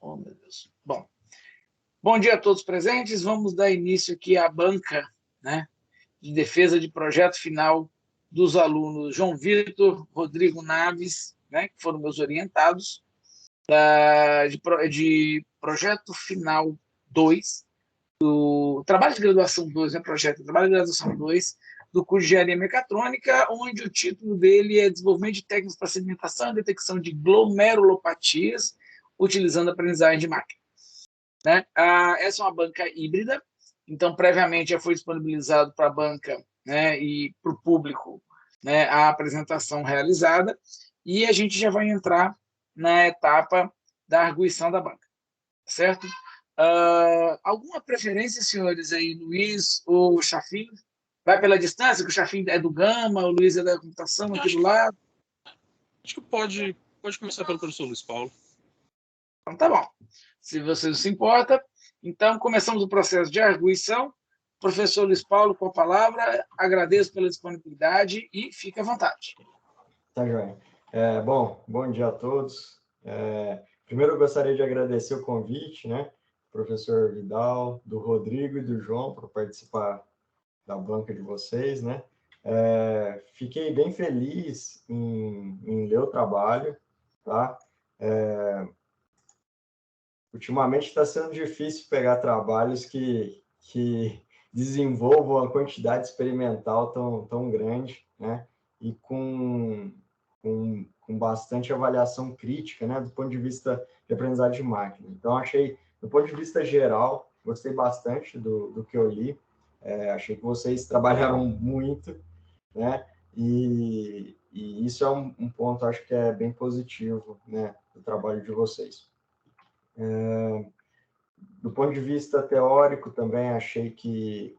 Oh, meu Deus. Bom dia a todos presentes. Vamos dar início aqui à banca, né, de defesa de projeto final dos alunos João Vitor, Rodrigo Naves, né, que foram meus orientados, de projeto final 2, do trabalho de graduação 2, né, projeto de trabalho de graduação 2, do curso de Engenharia Mecatrônica, onde o título dele é Desenvolvimento de Técnicas para Segmentação e Detecção de Glomerulopatias, utilizando a aprendizagem de máquina. Né? Essa é uma banca híbrida, então previamente já foi disponibilizado para a banca, né, e para o público, né, a apresentação realizada, e a gente já vai entrar na etapa da arguição da banca, certo? Alguma preferência, senhores, aí, Luiz ou Chafim? Vai pela distância, que o Chafim é do Gama, o Luiz é da computação aqui do lado. Acho que pode começar pelo professor Luiz Paulo. Então tá bom. Se você não se importa, então começamos o processo de arguição. Professor Luiz Paulo, com a palavra, agradeço pela disponibilidade e fique à vontade. Tá, joia. Bom dia a todos. Primeiro eu gostaria de agradecer o convite, né, professor Vidal, do Rodrigo e do João, para participar da banca de vocês, né. Fiquei bem feliz em ler o trabalho, tá? Ultimamente está sendo difícil pegar trabalhos que desenvolvam uma quantidade experimental tão grande, né? E com bastante avaliação crítica, né? Do ponto de vista de aprendizagem de máquina. Então, achei, do ponto de vista geral, gostei bastante do que eu li. Achei que vocês trabalharam muito, né? E isso é um ponto, acho que é bem positivo, né? Do trabalho de vocês. Do ponto de vista teórico, também achei que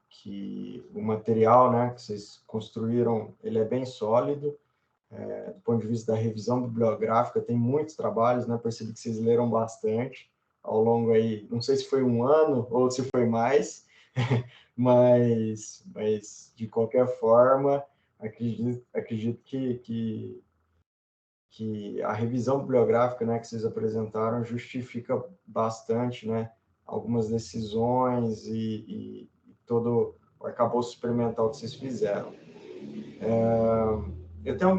o material, né, que vocês construíram, ele é bem sólido. Do ponto de vista da revisão bibliográfica, tem muitos trabalhos, né, percebi que vocês leram bastante ao longo aí, não sei se foi um ano ou se foi mais, mas de qualquer forma, acredito que a revisão bibliográfica, né, que vocês apresentaram justifica bastante, né, algumas decisões e todo o arcabouço experimental que vocês fizeram. Eu tenho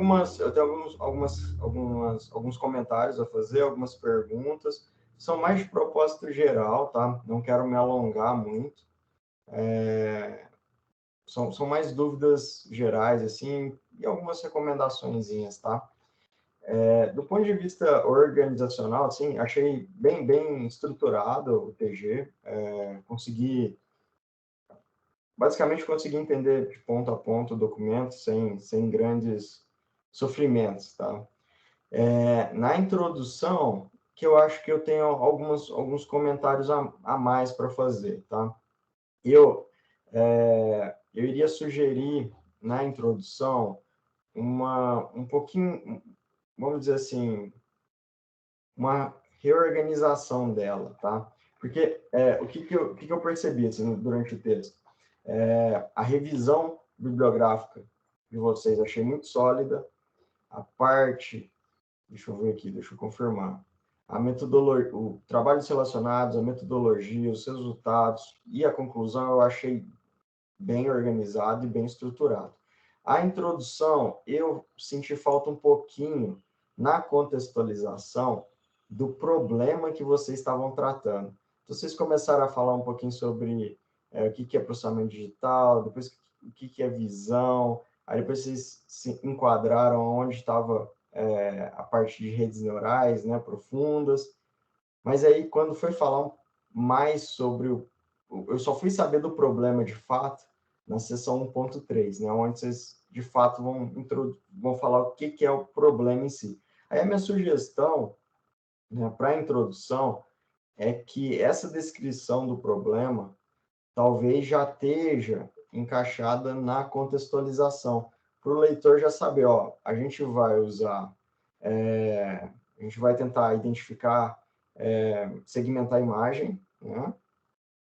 alguns comentários a fazer, algumas perguntas, são mais de propósito geral, tá? Não quero me alongar muito. São mais dúvidas gerais, assim, e algumas recomendaçõezinhas, tá? Do ponto de vista organizacional, assim, achei bem estruturado o TG, basicamente consegui entender de ponto a ponto o documento sem grandes sofrimentos, tá? Na introdução, que eu acho que eu tenho alguns comentários a mais para fazer, tá? Eu iria sugerir, na introdução, um pouquinho, vamos dizer assim, uma reorganização dela, tá? Porque o que eu percebi assim, durante o texto? A revisão bibliográfica de vocês achei muito sólida. A parte, deixa eu ver aqui, deixa eu confirmar. A metodologia, o trabalhos relacionados, a metodologia, os resultados e a conclusão eu achei bem organizado e bem estruturado. A introdução, eu senti falta um pouquinho na contextualização do problema que vocês estavam tratando. Então, vocês começaram a falar um pouquinho sobre o que é processamento digital, depois o que é visão, aí depois vocês se enquadraram onde estava a parte de redes neurais, né, profundas, mas aí quando foi falar mais sobre eu só fui saber do problema de fato na seção 1.3, né, onde vocês de fato vão falar o que é o problema em si. Aí a minha sugestão, né, para a introdução é que essa descrição do problema talvez já esteja encaixada na contextualização, para o leitor já saber, ó, a gente vai usar, a gente vai tentar identificar, segmentar a imagem, né?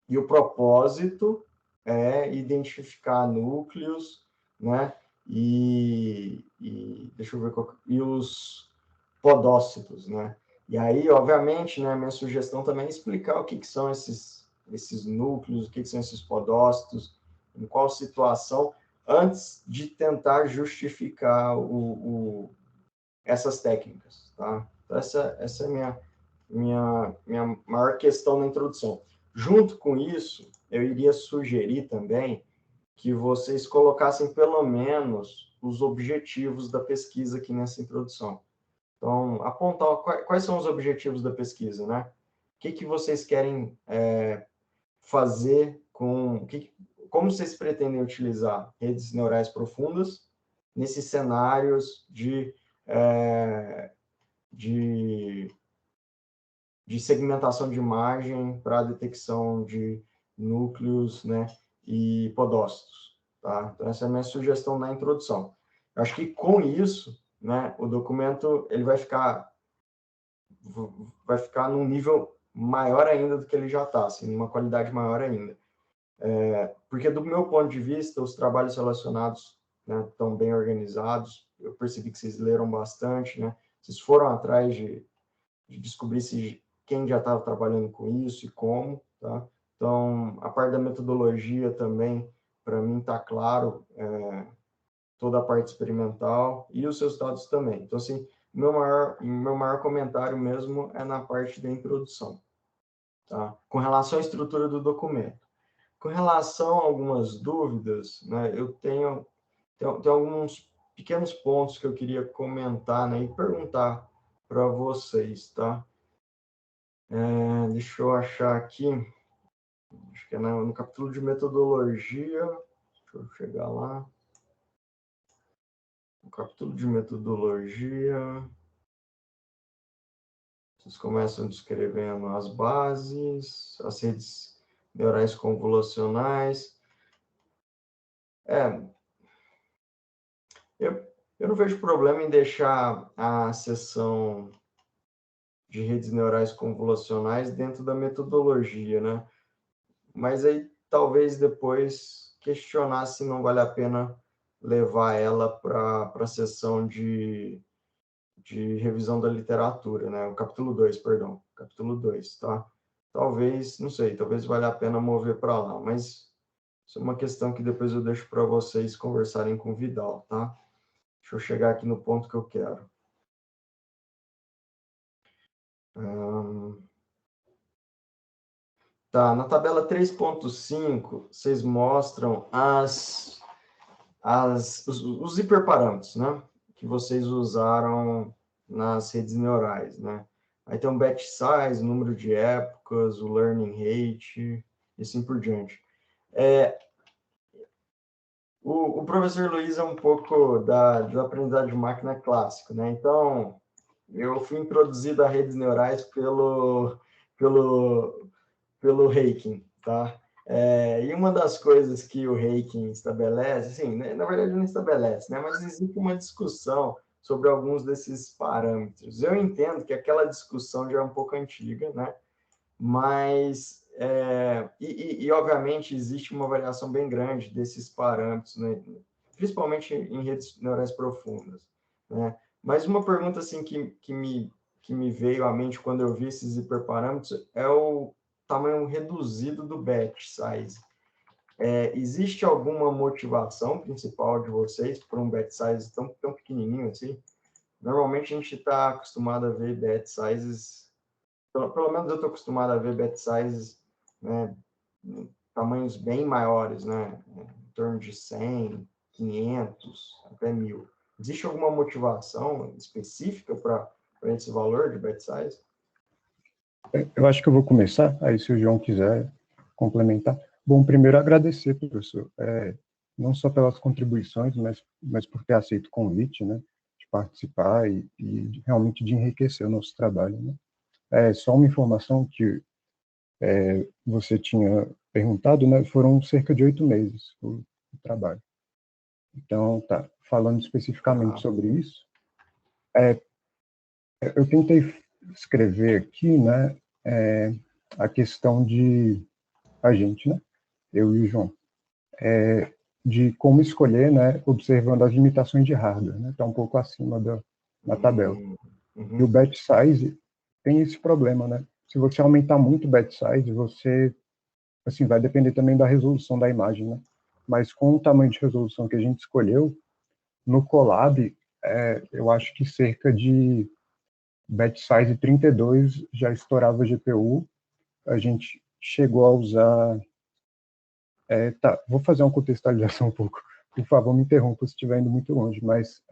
E o propósito é identificar núcleos, né? E deixa eu ver e os podócitos, né? E aí, obviamente, né, minha sugestão também é explicar o que são esses núcleos, o que são esses podócitos, em qual situação, antes de tentar justificar essas técnicas, tá? Então, essa é a minha maior questão na introdução. Junto com isso, eu iria sugerir também que vocês colocassem pelo menos os objetivos da pesquisa aqui nessa introdução. Então, apontar quais são os objetivos da pesquisa, né? O que vocês querem fazer como vocês pretendem utilizar redes neurais profundas nesses cenários de segmentação de imagem para detecção de núcleos, né, e podócitos, tá? Então, essa é a minha sugestão na introdução. Eu acho que com isso, né, o documento ele vai ficar num nível maior ainda do que ele já está, assim, numa qualidade maior ainda. Porque, do meu ponto de vista, os trabalhos relacionados, né, estão bem organizados, eu percebi que vocês leram bastante, né, vocês foram atrás de descobrir quem já estava trabalhando com isso e como, tá? Então, a parte da metodologia também, para mim, está claro, toda a parte experimental e os seus dados também. Então, assim, meu maior comentário mesmo é na parte da introdução, tá? Com relação à estrutura do documento. Com relação a algumas dúvidas, né, eu tenho alguns pequenos pontos que eu queria comentar, né, e perguntar para vocês, tá? Deixa eu achar aqui, acho que é no capítulo de metodologia, deixa eu chegar lá. No capítulo de metodologia, vocês começam descrevendo as bases, as redes neurais convolucionais. Eu não vejo problema em deixar a seção de redes neurais convolucionais dentro da metodologia, né? Mas aí talvez depois questionar se não vale a pena levar ela para a seção de revisão da literatura, né? O capítulo 2, perdão. Capítulo 2, tá? Talvez, não sei, talvez valha a pena mover para lá, mas isso é uma questão que depois eu deixo para vocês conversarem com o Vidal, tá? Deixa eu chegar aqui no ponto que eu quero. Tá, na tabela 3.5, vocês mostram os hiperparâmetros, né? Que vocês usaram nas redes neurais, né? Aí tem o batch size, número de épocas, o learning rate, e assim por diante. O professor Luiz é um pouco do aprendizado de máquina clássico, né? Então, eu fui introduzido a redes neurais pelo Heiking, tá? E uma das coisas que o Heiking estabelece, assim, né, na verdade não estabelece, né, mas existe uma discussão sobre alguns desses parâmetros. Eu entendo que aquela discussão já é um pouco antiga, né, mas, obviamente, existe uma variação bem grande desses parâmetros, né, principalmente em redes neurais profundas, né? Mas uma pergunta assim, que me veio à mente quando eu vi esses hiperparâmetros é o tamanho reduzido do batch size. Existe alguma motivação principal de vocês para um batch size tão pequenininho assim? Normalmente a gente está acostumado a ver batch sizes, pelo menos eu estou acostumado a ver batch sizes, né, tamanhos bem maiores, né, em torno de 100, 500, até 1000. Existe alguma motivação específica para esse valor de batch size? Eu acho que eu vou começar, aí se o João quiser complementar. Bom, primeiro agradecer, professor, não só pelas contribuições, mas por ter aceito o convite, né, de participar e realmente de enriquecer o nosso trabalho, né. Só uma informação que você tinha perguntado, né, foram cerca de 8 meses o trabalho. Então, tá, falando especificamente sobre isso, eu tentei escrever aqui, né, a questão de a gente, né, eu e o João, de como escolher, né, observando as limitações de hardware, né, está um pouco acima da tabela. E o batch size, tem esse problema, né? Se você aumentar muito o batch size, você, assim, vai depender também da resolução da imagem, né? Mas com o tamanho de resolução que a gente escolheu, no Colab, eu acho que cerca de batch size 32 já estourava a GPU. A gente chegou a usar... tá, vou fazer uma contextualização um pouco. Por favor, me interrompa se estiver indo muito longe, mas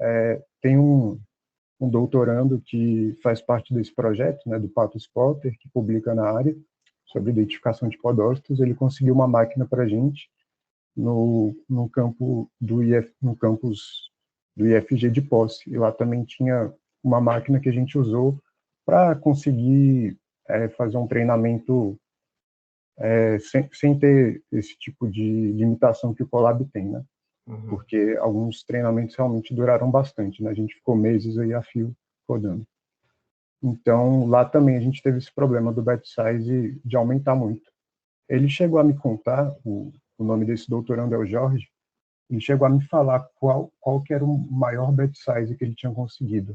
tem um doutorando que faz parte desse projeto, né, do Pato Spotter, que publica na área sobre identificação de podócitos. Ele conseguiu uma máquina para a gente no campo no campus do IFG de Posse. E lá também tinha uma máquina que a gente usou para conseguir fazer um treinamento sem ter esse tipo de limitação que o Colab tem, né? Uhum. Porque alguns treinamentos realmente duraram bastante, né? A gente ficou meses aí a fio rodando. Então, lá também a gente teve esse problema do batch size de aumentar muito. Ele chegou a me contar, o nome desse doutorando é o Jorge, ele chegou a me falar qual que era o maior batch size que ele tinha conseguido.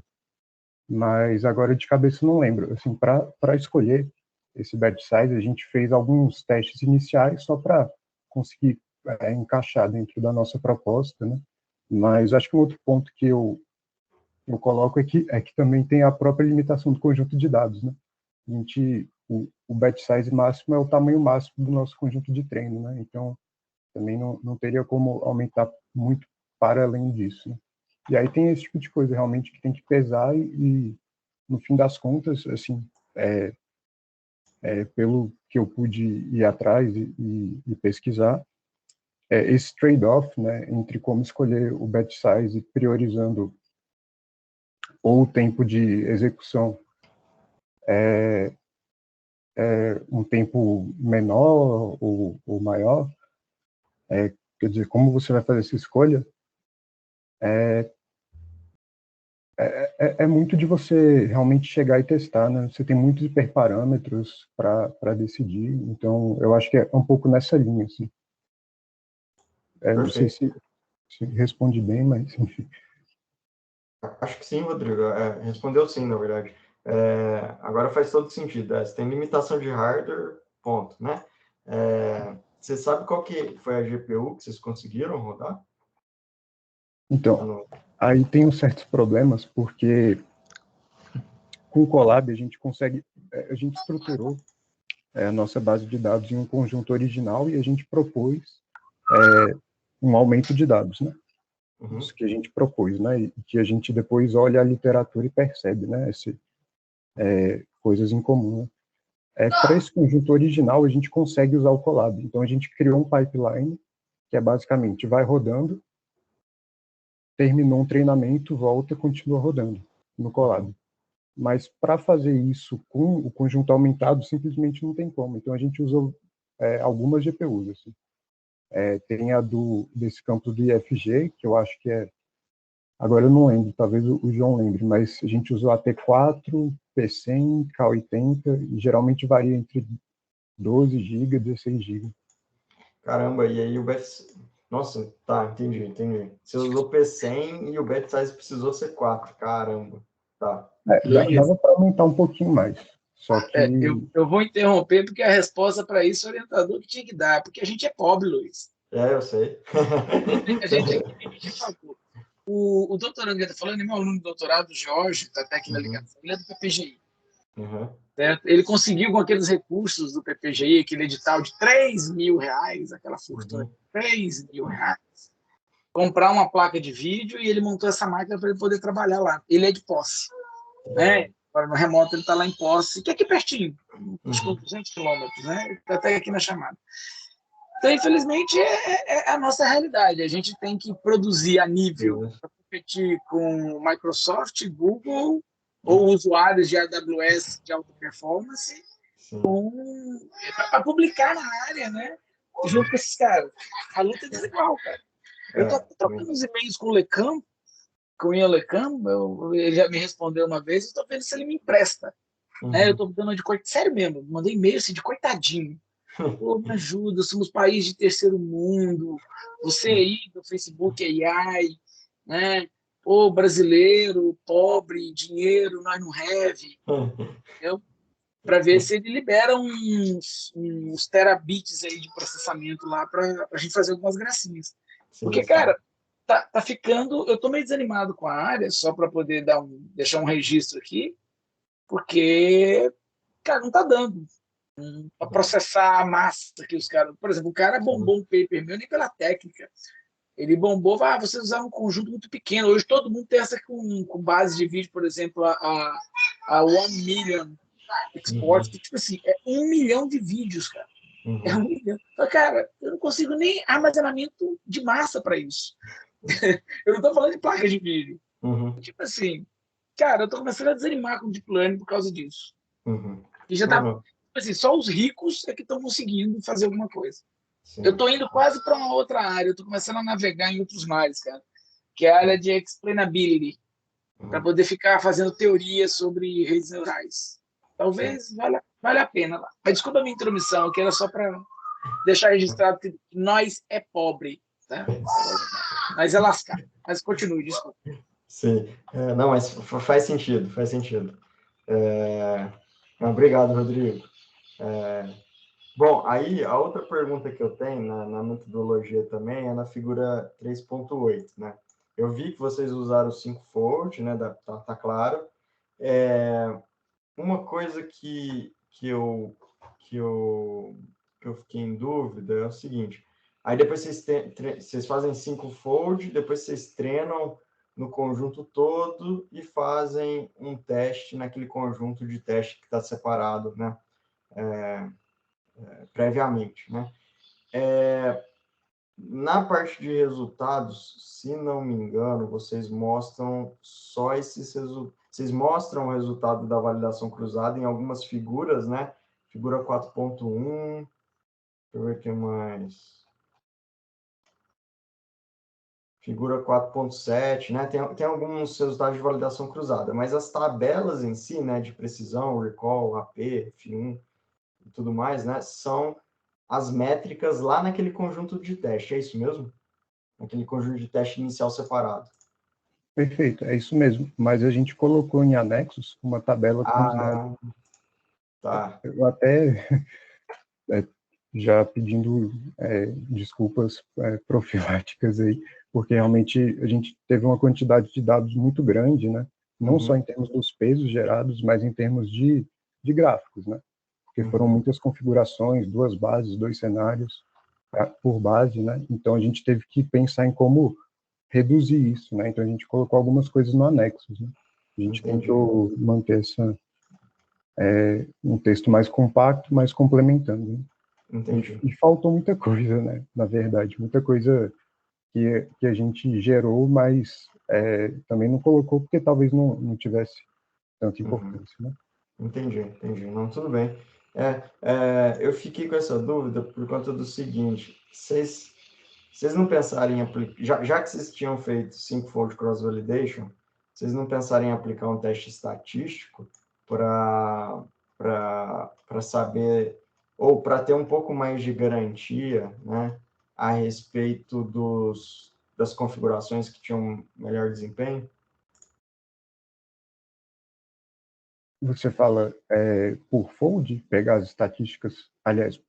Mas agora de cabeça não lembro. Assim, para escolher esse batch size, a gente fez alguns testes iniciais só para conseguir encaixar dentro da nossa proposta, né? Mas acho que um outro ponto que eu coloco é que também tem a própria limitação do conjunto de dados, né? O batch size máximo é o tamanho máximo do nosso conjunto de treino, né? Então, também não teria como aumentar muito para além disso, né? E aí tem esse tipo de coisa realmente que tem que pesar e no fim das contas, assim, pelo que eu pude ir atrás e pesquisar, esse trade-off, né, entre como escolher o batch size priorizando ou o tempo de execução um tempo menor ou maior, quer dizer, como você vai fazer essa escolha, é muito de você realmente chegar e testar, né? Você tem muitos hiperparâmetros para decidir, então eu acho que é um pouco nessa linha, assim. Não sei se responde bem, mas enfim. Acho que sim, Rodrigo. Respondeu sim, na verdade. Agora faz todo sentido. Você tem limitação de hardware, ponto, né? Você sabe qual que foi a GPU que vocês conseguiram rodar? Então, aí tem uns certos problemas, porque com o Colab a gente consegue, a gente estruturou a nossa base de dados em um conjunto original e a gente propôs um aumento de dados, né? Uhum. Isso que a gente propôs, né? E que a gente depois olha a literatura e percebe, né? Coisas em comum, né? Para esse conjunto original, a gente consegue usar o Colab. Então, a gente criou um pipeline que é basicamente vai rodando, terminou um treinamento, volta, continua rodando no Colab. Mas para fazer isso com o conjunto aumentado, simplesmente não tem como. Então, a gente usou algumas GPUs, assim. Tem a desse campus do IFG, que eu acho que agora eu não lembro, talvez o João lembre, mas a gente usou a T4, P100, K80, e geralmente varia entre 12 GB e 16 GB. Caramba, e aí o batch... Nossa, tá, entendi. Você usou P100 e o batch size precisou ser 4, caramba. Tá. Dava para aumentar um pouquinho mais, só que... eu vou interromper porque a resposta para isso é o orientador que tinha que dar, porque a gente é pobre, Luiz. Eu sei. A gente o doutorando que está falando é meu aluno de doutorado, Jorge, da técnica de ligação, ele é do PPGI. Certo? Ele conseguiu, com aqueles recursos do PPGI, aquele edital de R$3.000, aquela fortuna, R$3.000, comprar uma placa de vídeo e ele montou essa máquina para ele poder trabalhar lá. Ele é de Posse. Né? Agora, no remoto, ele está lá em Posse, que é aqui pertinho, acho que 200 quilômetros, né? Ele está até aqui na chamada. Então, infelizmente, é a nossa realidade. A gente tem que produzir a nível para competir com Microsoft, Google ou usuários de AWS de alta performance para publicar na área, né? Junto com esses caras. A luta é desigual, cara. Eu estou trocando uns e-mails com o Lecam, com o Ian Lecam, ele já me respondeu uma vez, estou vendo se ele me empresta. Né? Eu estou dando de coitadinho, sério mesmo, mandei e-mail assim, de coitadinho. Pô, me ajuda, somos país de terceiro mundo, você aí do Facebook AI, né? Ô, brasileiro, pobre, dinheiro, nós não have, para ver se ele libera uns terabits aí de processamento lá para a gente fazer algumas gracinhas. Sim, Porque, sim. cara, tá ficando. Eu tô meio desanimado com a área, só para poder deixar um registro aqui, porque, cara, não tá dando para processar a massa que os caras. Por exemplo, o cara bombou um paper meu nem pela técnica. Ele bombou, vocês usaram um conjunto muito pequeno. Hoje todo mundo tem essa com base de vídeo, por exemplo, a 1 million exports, Uhum, que tipo assim, é 1 milhão de vídeos, cara. É uhum, 1 milhão. Então, cara, eu não consigo nem armazenamento de massa para isso. Eu não estou falando de placa de vídeo. uhum, Tipo assim, cara, eu estou começando a desanimar com o Deep Learning por causa disso. uhum. E já Não, tá, não. tipo assim, só os ricos é que estão conseguindo fazer alguma coisa. Eu Sim. estou indo quase para uma outra área, eu estou começando a navegar em outros mares, cara, que é a área de explainability, para Uhum, poder ficar fazendo teorias sobre redes neurais. sim. Talvez valha a pena lá. Mas desculpa a minha intromissão, que era só para deixar registrado que nós é pobre, tá? Nós é lascar. Mas continue, desculpa. Sim. Não, mas faz sentido, faz sentido. É, obrigado, Rodrigo. Bom, aí a outra pergunta que eu tenho na metodologia também é na figura 3.8, né? Eu vi que vocês usaram o 5-fold, né? Tá claro. Uma coisa que eu, que eu fiquei em dúvida é o seguinte: aí depois vocês fazem 5-fold, depois vocês treinam no conjunto todo e fazem um teste naquele conjunto de teste que está separado, né? Previamente, né? Na parte de resultados, se não me engano, vocês mostram só esses resultados. Vocês mostram o resultado da validação cruzada em algumas figuras, né? Figura 4.1, deixa eu ver o que mais. Figura 4.7, né? Tem alguns resultados de validação cruzada, mas as tabelas em si, né, de precisão, recall, AP, F1 e tudo mais, né, são as métricas lá naquele conjunto de teste, é isso mesmo? Naquele conjunto de teste inicial separado. Perfeito, é isso mesmo. Mas a gente colocou em anexos uma tabela com os dados. Ah, tá. Eu até é, já pedindo desculpas profiláticas aí, porque realmente a gente teve uma quantidade de dados muito grande, né? Não só Uhum, em termos dos pesos gerados, mas em termos de gráficos, né? Porque foram uhum, muitas configurações, 2 bases, 2 cenários por base, né? Então a gente teve que pensar em como reduzir isso, né? Então a gente colocou algumas coisas no anexo, né? A gente entendi, tentou manter um texto mais compacto, mas complementando, né? entendi. E faltou muita coisa, né? Na verdade, muita coisa que a gente gerou, mas também não colocou porque talvez não tivesse tanta Uhum, importância, né? entendi. Não, tudo bem. Eu fiquei com essa dúvida por conta do seguinte: vocês não pensarem em aplicar, já que vocês tinham feito 5-fold cross-validation, vocês não pensarem em aplicar um teste estatístico para saber, ou para ter um pouco mais de garantia, né, a respeito das configurações que tinham melhor desempenho? Você fala por fold, pegar as estatísticas, aliás,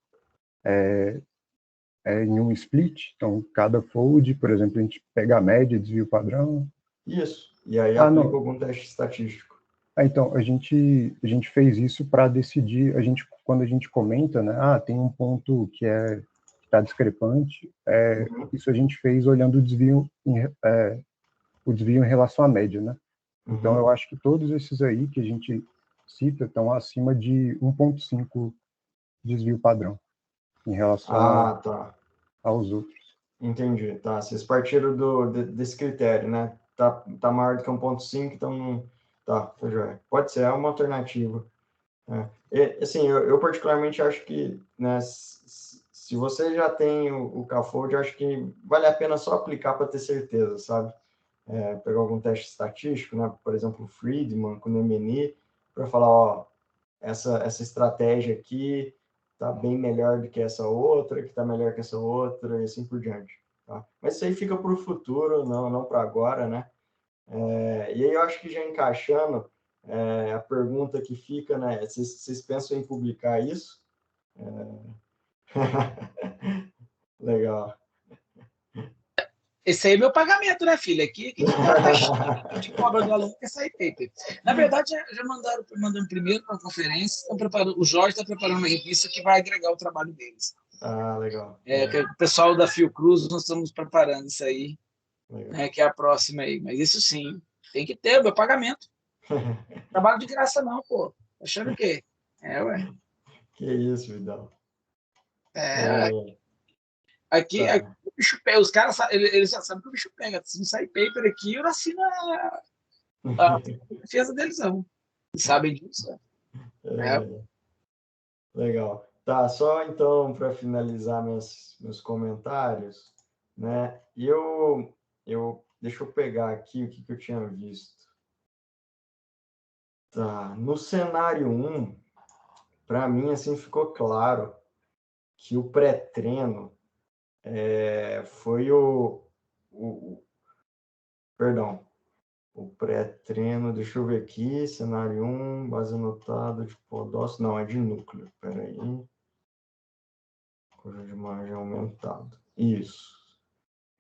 em um split, então cada fold, por exemplo, a gente pega a média, desvio padrão. Isso. E aí Ah, aplica não. algum teste estatístico. Então, a gente fez isso para decidir, quando a gente comenta, né, tem um ponto que está discrepante, Uhum, isso a gente fez olhando o desvio em relação à média, né? Então, uhum. eu acho que todos esses aí que a gente cita estão acima de 1,5 desvio padrão em relação Ah, tá. aos outros. Entendi. Tá. Vocês partiram desse critério, né? Tá maior do que 1.5, então não. Tá, tá joia. Pode ser, é uma alternativa. Assim, eu particularmente acho que, né, se você já tem o CAFOD, eu acho que vale a pena só aplicar para ter certeza, sabe? Pegar algum teste estatístico, né? Por exemplo, o Friedman com o MNI, para falar, ó, essa estratégia aqui está bem melhor do que essa outra, que está melhor que essa outra, e assim por diante. Tá? Mas isso aí fica para o futuro, não para agora, né? E aí eu acho que já encaixando a pergunta que fica, né? Vocês pensam em publicar isso? Legal. Esse aí é meu pagamento, né, filho? Aqui a gente tem uma taxinha que a gente cobra do aluno que é sair paper. Na verdade, já mandando primeiro para a conferência, estão preparando, o Jorge está preparando uma revista que vai agregar o trabalho deles. Legal. Que o pessoal da Fiocruz, nós estamos preparando isso aí, Legal. que é a próxima aí. Mas isso sim, tem que ter o meu pagamento. Trabalho de graça não, pô. Achando o quê? Ué. Que isso, Vidal. Aqui, Tá. o bicho pega, os caras eles já sabem que o bicho pega. Se não sair paper aqui, eu não assino a defesa deles, não. Eles sabem disso. Legal. Tá, só então para finalizar meus comentários, né? Deixa eu pegar aqui o que eu tinha visto. Tá, no cenário 1, para mim assim ficou claro que o pré-treino foi perdão, o pré-treino, deixa eu ver aqui, cenário 1, base anotada de podócito, não, é de núcleo, peraí. Conjunto de margem aumentado. Isso.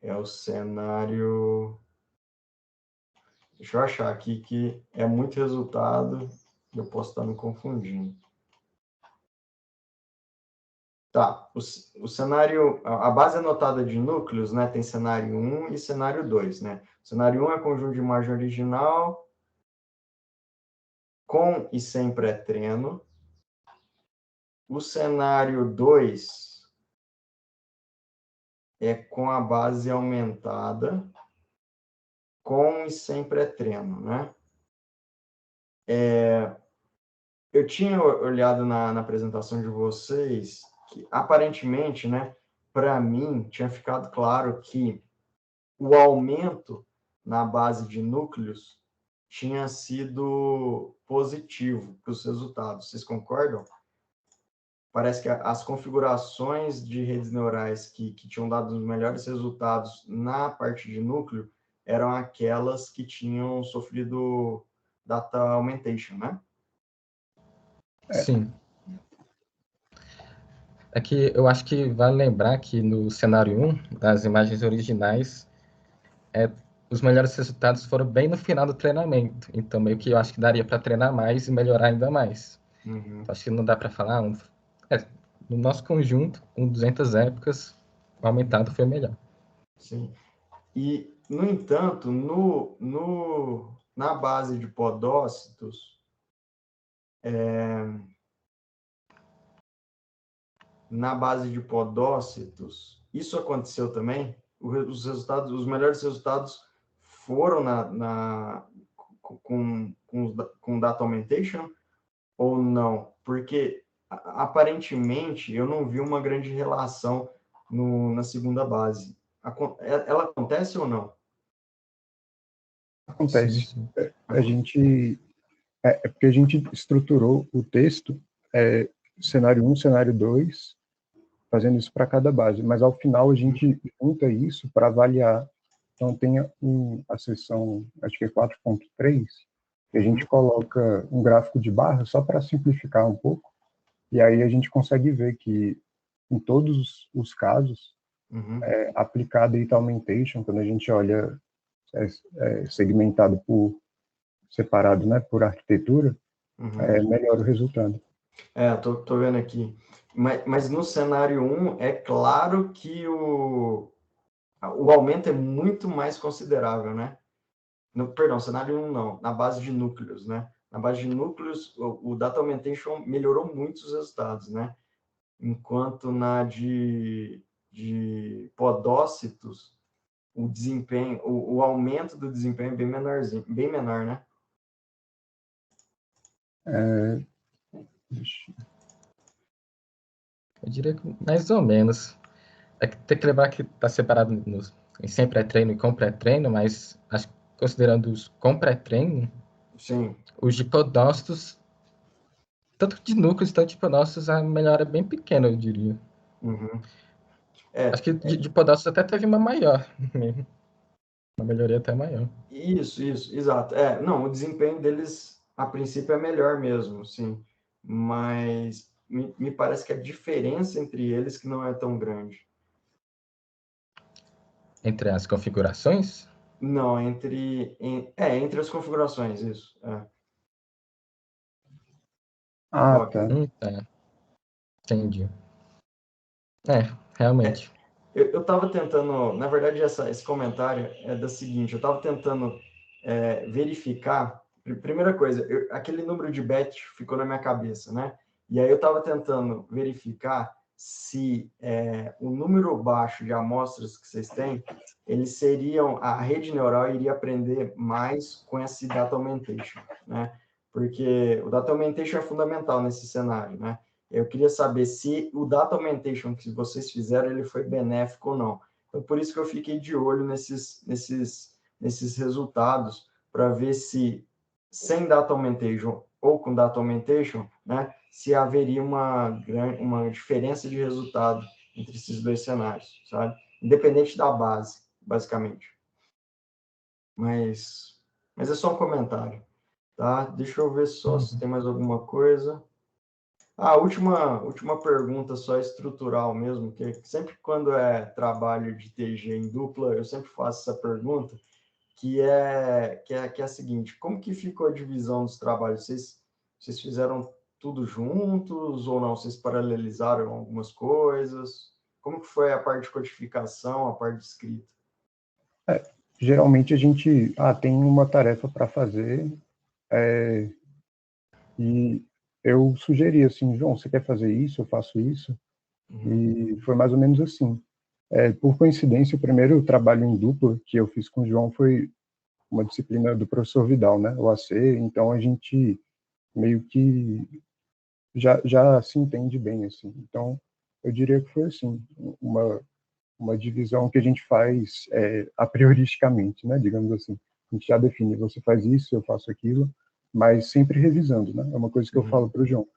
É o cenário... Deixa eu achar aqui que é muito resultado e eu posso estar me confundindo. Tá, o cenário... A base anotada de núcleos, né, tem cenário 1 e cenário 2, né? O cenário 1 é conjunto de margem original com e sem pré-treino. O cenário 2 é com a base aumentada, com e sem pré-treino, né? Eu tinha olhado na apresentação de vocês que, aparentemente, né, para mim, tinha ficado claro que o aumento na base de núcleos tinha sido positivo para os resultados. Vocês concordam? Parece que as configurações de redes neurais que tinham dado os melhores resultados na parte de núcleo eram aquelas que tinham sofrido data augmentation, né? Sim. É que eu acho que vale lembrar que no cenário 1, das imagens originais, os melhores resultados foram bem no final do treinamento. Então, meio que eu acho que daria para treinar mais e melhorar ainda mais. Uhum. Então, acho que não dá para falar. No nosso conjunto, com 200 épocas, o aumentado foi melhor. Sim. E, no entanto, na base de podócitos, isso aconteceu também? Os melhores resultados foram com data augmentation ou não? Porque, aparentemente, eu não vi uma grande relação na segunda base. Ela acontece ou não? Acontece. Sim. A gente porque a gente estruturou o texto cenário 1, cenário 2, fazendo isso para cada base, mas ao final a gente junta isso para avaliar. Então tem a seção, acho que é 4.3, que a gente coloca um gráfico de barra só para simplificar um pouco, e aí a gente consegue ver que em todos os casos, aplicar Data Augmentation, quando a gente olha segmentado por separado, né, por arquitetura, melhora o resultado. Tô vendo aqui. Mas no cenário 1, é claro que o aumento é muito mais considerável, né? Perdão, cenário 1 não, na base de núcleos, né? Na base de núcleos, o Data Augmentation melhorou muito os resultados, né? Enquanto na de podócitos, o desempenho, o aumento do desempenho é bem menor, né? Eu diria que mais ou menos. É que tem que lembrar que está separado em sem pré-treino e com pré-treino, mas acho que considerando os com pré-treino, Sim. os de podócitos, tanto de núcleos, tanto de podócitos, a melhora é bem pequena, eu diria. Uhum. Acho que de podócitos até teve uma maior mesmo. Uma melhoria até maior. Isso, exato. Não, o desempenho deles, a princípio, é melhor mesmo, sim. Mas me parece que a diferença entre eles que não é tão grande. Entre as configurações? Não, entre as configurações, isso. Ah, Ok. tá. Tá. Entendi. Realmente. Eu estava tentando, na verdade, esse comentário é da seguinte, eu estava tentando verificar, primeira coisa, aquele número de bet ficou na minha cabeça, né? E aí eu estava tentando verificar se o número baixo de amostras que vocês têm, a rede neural iria aprender mais com esse data augmentation, né? Porque o data augmentation é fundamental nesse cenário, né? Eu queria saber se o data augmentation que vocês fizeram ele foi benéfico ou não. Então, por isso que eu fiquei de olho nesses resultados, para ver se sem data augmentation ou com data augmentation, né, se haveria uma diferença de resultado entre esses dois cenários, sabe? Independente da base, basicamente. Mas é só um comentário, tá? Deixa eu ver só se tem mais alguma coisa. A última pergunta, só estrutural mesmo, que sempre quando é trabalho de TG em dupla, eu sempre faço essa pergunta, que é a seguinte: como que ficou a divisão dos trabalhos? Vocês fizeram tudo juntos ou não? Vocês paralelizaram algumas coisas? Como que foi a parte de codificação, a parte de escrita? Geralmente a gente tem uma tarefa para fazer e eu sugeri assim, João, você quer fazer isso? Eu faço isso. E foi mais ou menos assim. Por coincidência, o primeiro trabalho em dupla que eu fiz com o João foi uma disciplina do professor Vidal, né, o AC, então a gente meio que já se entende bem, assim. Então, eu diria que foi assim, uma divisão que a gente faz a prioristicamente, né, digamos assim. A gente já define, você faz isso, eu faço aquilo, mas sempre revisando, né? É uma coisa que eu falo para o João.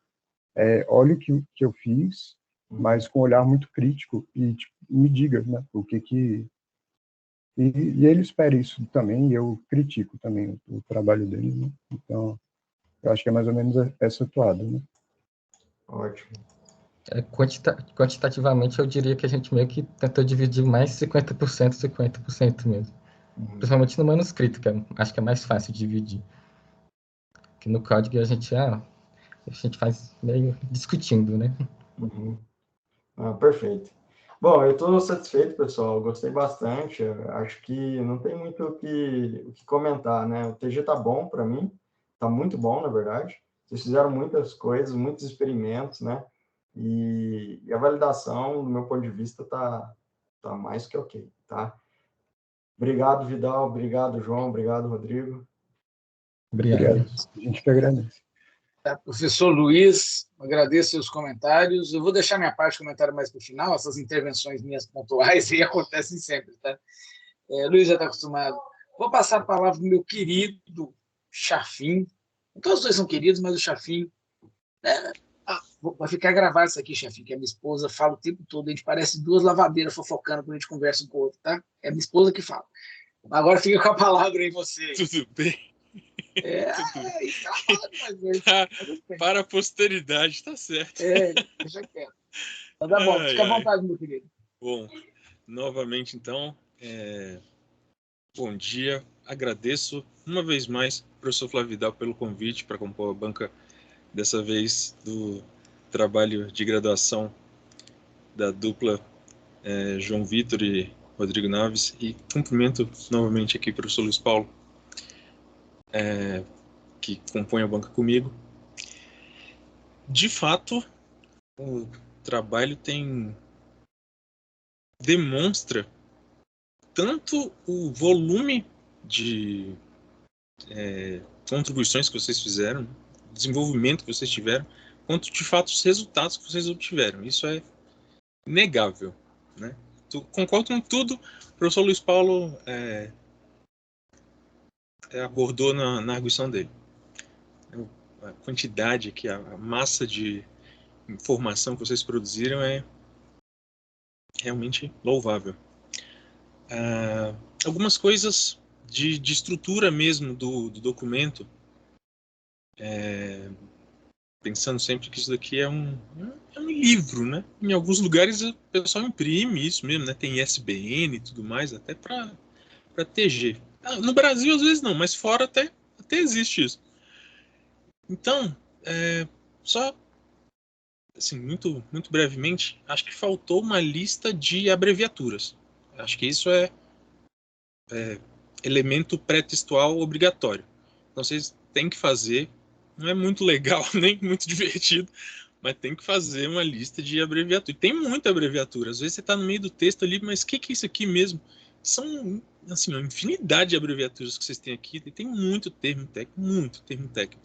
Olha o que eu fiz, mas com um olhar muito crítico e tipo, me diga, né, o que e ele espera isso também, e eu critico também o trabalho dele, né? Então, eu acho que é mais ou menos essa toada, né? Ótimo. Quantitativamente, eu diria que a gente meio que tentou dividir mais 50%, 50% mesmo. Principalmente no manuscrito, que acho que é mais fácil de dividir. Que no código a gente faz meio discutindo, né? Perfeito. Bom, eu estou satisfeito, pessoal. Gostei bastante. Acho que não tem muito o que comentar, né? O TG tá bom para mim. Tá muito bom, na verdade. Vocês fizeram muitas coisas, muitos experimentos, né? E a validação, do meu ponto de vista, tá mais que ok, tá? Obrigado, Vidal. Obrigado, João. Obrigado, Rodrigo. Obrigado. A gente que agradece. Professor Luiz, agradeço seus comentários. Eu vou deixar minha parte de comentário mais para o final, essas intervenções minhas pontuais e acontecem sempre, tá? Luiz já está acostumado. Vou passar a palavra para o meu querido Chafim. Todos os dois são queridos, mas o Chafim. Vai ficar gravado isso aqui, Chafim, que a minha esposa fala o tempo todo. A gente parece duas lavadeiras fofocando quando a gente conversa um com o outro, tá? É a minha esposa que fala. Agora fica com a palavra aí, você. Tudo bem? Isso que ela fala demais. Para a posteridade, tá certo. Deixa quieto. Então tá bom, fica à vontade, meu querido. Bom, novamente, então, bom dia. Agradeço uma vez mais ao professor Flávio Vidal pelo convite para compor a banca, dessa vez do trabalho de graduação da dupla João Vitor e Rodrigo Naves, e cumprimento novamente aqui o professor Luiz Paulo, que compõe a banca comigo. De fato, o trabalho demonstra tanto o volume de contribuições que vocês fizeram, desenvolvimento que vocês tiveram, quanto de fato os resultados que vocês obtiveram. Isso é inegável, né? Concordo com tudo o professor Luiz Paulo abordou na arguição dele. A quantidade, a massa de informação que vocês produziram é realmente louvável. algumas coisas de estrutura mesmo do documento, pensando sempre que isso daqui é um livro, né? Em alguns lugares o pessoal imprime isso mesmo, né? Tem ISBN e tudo mais, até para TG. No Brasil às vezes não, mas fora até existe isso. Então, só assim, muito brevemente, acho que faltou uma lista de abreviaturas. Acho que isso é elemento pré-textual obrigatório. Então vocês têm que fazer, não é muito legal, nem muito divertido, mas tem que fazer uma lista de abreviaturas. Tem muita abreviatura. Às vezes você está no meio do texto ali, mas o que é isso aqui mesmo? São, assim, uma infinidade de abreviaturas que vocês têm aqui. Tem muito termo técnico.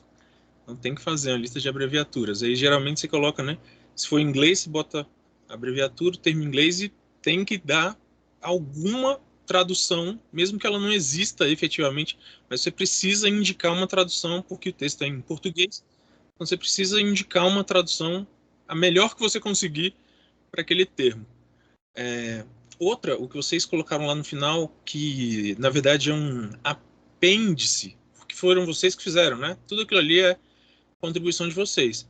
Então tem que fazer uma lista de abreviaturas. Aí geralmente você coloca, né? Se for em inglês, você bota abreviatura, termo em inglês e tem que dar alguma tradução, mesmo que ela não exista efetivamente, mas você precisa indicar uma tradução porque o texto é em português. Então você precisa indicar uma tradução a melhor que você conseguir para aquele termo. Outra, o que vocês colocaram lá no final, que na verdade é um apêndice, porque foram vocês que fizeram, né? Tudo aquilo ali é contribuição de vocês.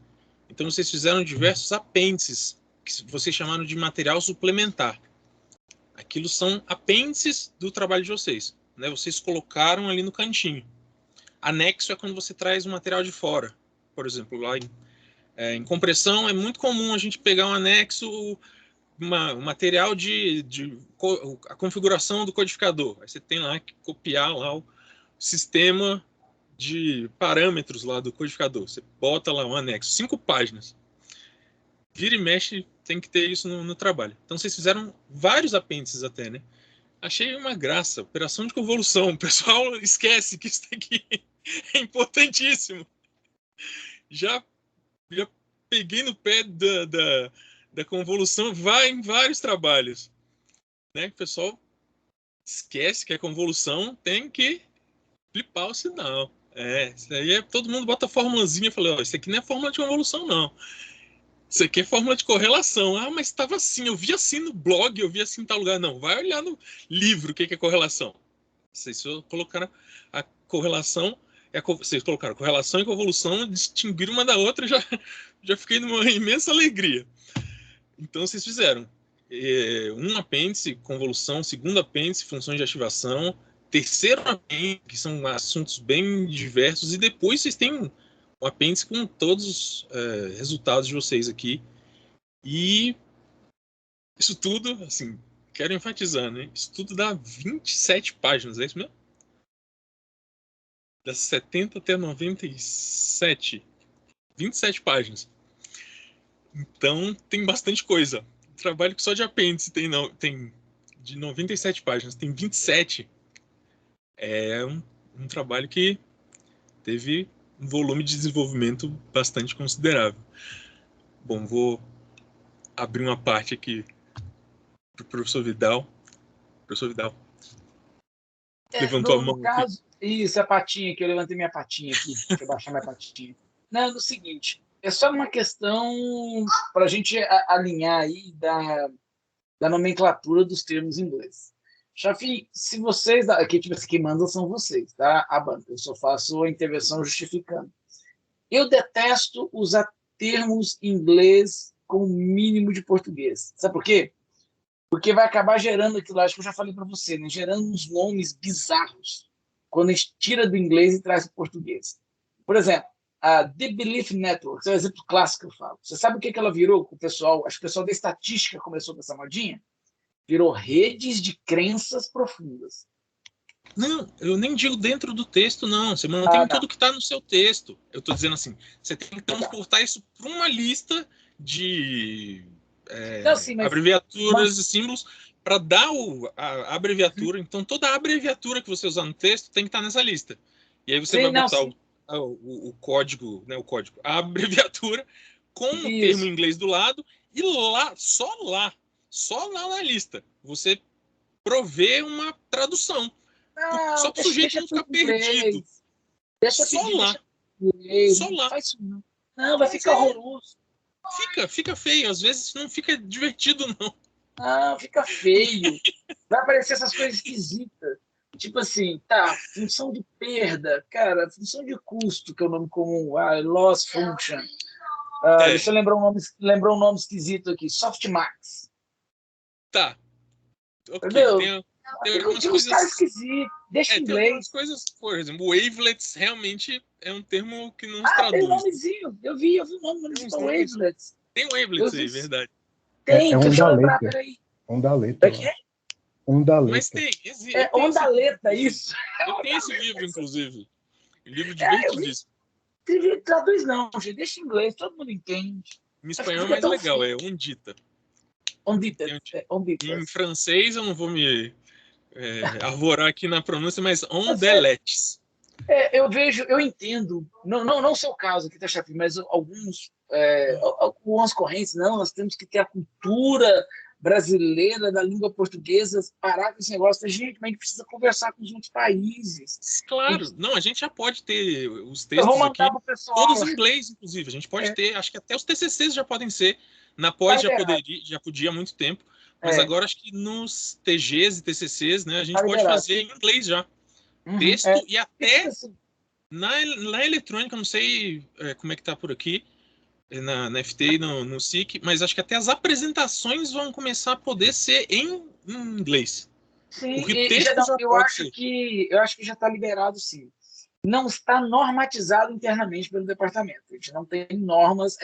Então vocês fizeram diversos apêndices, que vocês chamaram de material suplementar. Aquilo são apêndices do trabalho de vocês, né? Vocês colocaram ali no cantinho. Anexo é quando você traz um material de fora. Por exemplo, lá em compressão é muito comum a gente pegar um anexo, um material a configuração do codificador. Aí você tem lá que copiar lá o sistema de parâmetros lá do codificador. Você bota lá um anexo, 5 páginas. Vira e mexe, tem que ter isso no trabalho. Então vocês fizeram vários apêndices até, né? Achei uma graça. Operação de convolução. O pessoal esquece que isso aqui é importantíssimo. Já peguei no pé da convolução, vai em vários trabalhos. Né? O pessoal esquece que a convolução tem que flipar o sinal. Isso aí todo mundo bota a formulazinha. Eu falei, isso aqui não é fórmula de convolução, não. Isso aqui é fórmula de correlação. Mas estava assim, eu vi assim no blog, eu vi assim em tal lugar. Não, vai olhar no livro o que é correlação. Vocês colocaram a correlação, vocês colocaram correlação e convolução, distinguiram uma da outra, já fiquei numa imensa alegria. Então vocês fizeram um apêndice, convolução, segundo apêndice, funções de ativação, terceiro apêndice, que são assuntos bem diversos, e depois vocês têm um apêndice com todos os resultados de vocês aqui. E isso tudo, assim, quero enfatizar, né? Isso tudo dá 27 páginas, é isso mesmo? Das 70 até 97. 27 páginas. Então, tem bastante coisa. Trabalho que só de apêndice tem de 97 páginas, tem 27. É um trabalho que teve um volume de desenvolvimento bastante considerável. Bom, vou abrir uma parte aqui para o professor Vidal. Professor Vidal. Levantou a mão. No caso, isso, a patinha aqui, eu levantei minha patinha aqui. Deixa eu baixar minha patinha. Não, no seguinte, é só uma questão para a gente alinhar aí da nomenclatura dos termos em inglês. Chafi, se vocês, aqui tipo, quem manda são vocês, tá? A banca, eu só faço a intervenção justificando. Eu detesto usar termos em inglês com o mínimo de português. Sabe por quê? Porque vai acabar gerando aquilo lá, acho que eu já falei para você, né? Gerando uns nomes bizarros quando a gente tira do inglês e traz para o português. Por exemplo, a The Belief Network, esse é um exemplo clássico que eu falo. Você sabe o que ela virou com o pessoal? Acho que o pessoal da estatística começou com essa modinha. Virou redes de crenças profundas. Não, eu nem digo dentro do texto, não. Você mantém tudo que está no seu texto. Eu estou dizendo assim, você tem que transportar isso para uma lista de abreviaturas e símbolos para dar a abreviatura. Então, toda a abreviatura que você usar no texto tem que estar nessa lista. E aí você vai botar o código, né, a abreviatura com o termo em inglês do lado e só lá na lista, você provê uma tradução. Não, só para o sujeito não ficar perdido. Só lá. Faz isso não, vai ficar horroroso. Fica feio. Às vezes não fica divertido, não. Não, fica feio. Vai aparecer essas coisas esquisitas. Tipo assim, tá, função de perda, cara, função de custo, que é o nome comum, loss function. Deixa eu lembrar um nome esquisito aqui, softmax. Tá, ok. Entendeu? Tem algumas Tem uns caras coisas... esquisitos, deixa em Tem algumas inglês. coisas, por exemplo, wavelets realmente é um termo que não se Tem um traduz. nomezinho, eu vi o nome de wavelets. Tem wavelets aí, verdade. Tem, deixa eu lembrar, ondaleta. peraí. Ondaleta. Ondaleta. Mas tem. Ondaleta, isso. Eu tenho esse livro, inclusive. Um livro divertidíssimo. Traduz não, gente, deixa em inglês, todo mundo entende. Em espanhol é mais legal, é ondita. Ondita. Em francês eu não vou me arvorar aqui na pronúncia, mas ondelettes. Eu entendo, não o seu caso aqui, tá, chefe, mas algumas correntes, não, nós temos que ter a cultura brasileira da língua portuguesa, parar com esse negócio, gente, mas a gente precisa conversar com os outros países. Claro, não, a gente já pode ter os textos aqui, todos em inglês, inclusive, a gente pode ter, acho que até os TCCs já podem ser, na pós já podia há muito tempo, mas agora acho que nos TGs e TCCs, né, a gente pode fazer em inglês já. Texto e até na eletrônica, não sei como é que tá por aqui, na FT e no SIC, mas acho que até as apresentações vão começar a poder ser em inglês. Sim, eu acho que já está liberado, sim. Não está normatizado internamente pelo departamento. A gente não tem normas.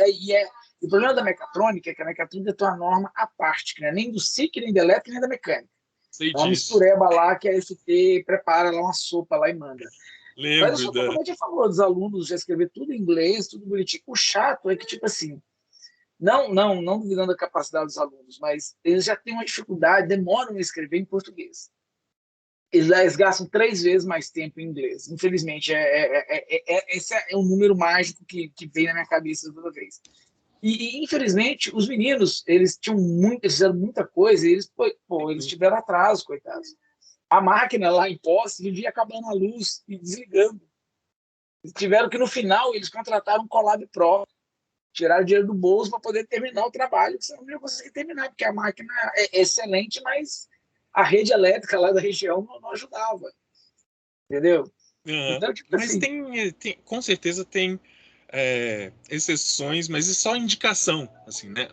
O problema da mecatrônica é que a mecatrônica tem uma norma à parte, que não é nem do SIC, nem da elétrica, nem da mecânica. É uma mistureba lá que a FT prepara lá uma sopa lá e manda. Mas eu sou totalmente a favor dos alunos já escrever tudo em inglês, tudo bonitinho. O chato é que, tipo assim, não duvidando da capacidade dos alunos, mas eles já têm uma dificuldade, demoram a escrever em português. Eles gastam 3 vezes mais tempo em inglês. Infelizmente, esse é um número mágico que vem na minha cabeça toda vez. E infelizmente, os meninos, eles fizeram muita coisa e eles tiveram atraso, coitados. A máquina lá em posse vivia acabando a luz e desligando. Eles tiveram que, no final, eles contrataram um Colab Pro, tiraram dinheiro do bolso para poder terminar o trabalho, que senão não ia conseguir terminar, porque a máquina é excelente, mas a rede elétrica lá da região não ajudava. Entendeu? Então, tipo mas assim, tem, com certeza tem exceções, mas é só indicação. Assim, né?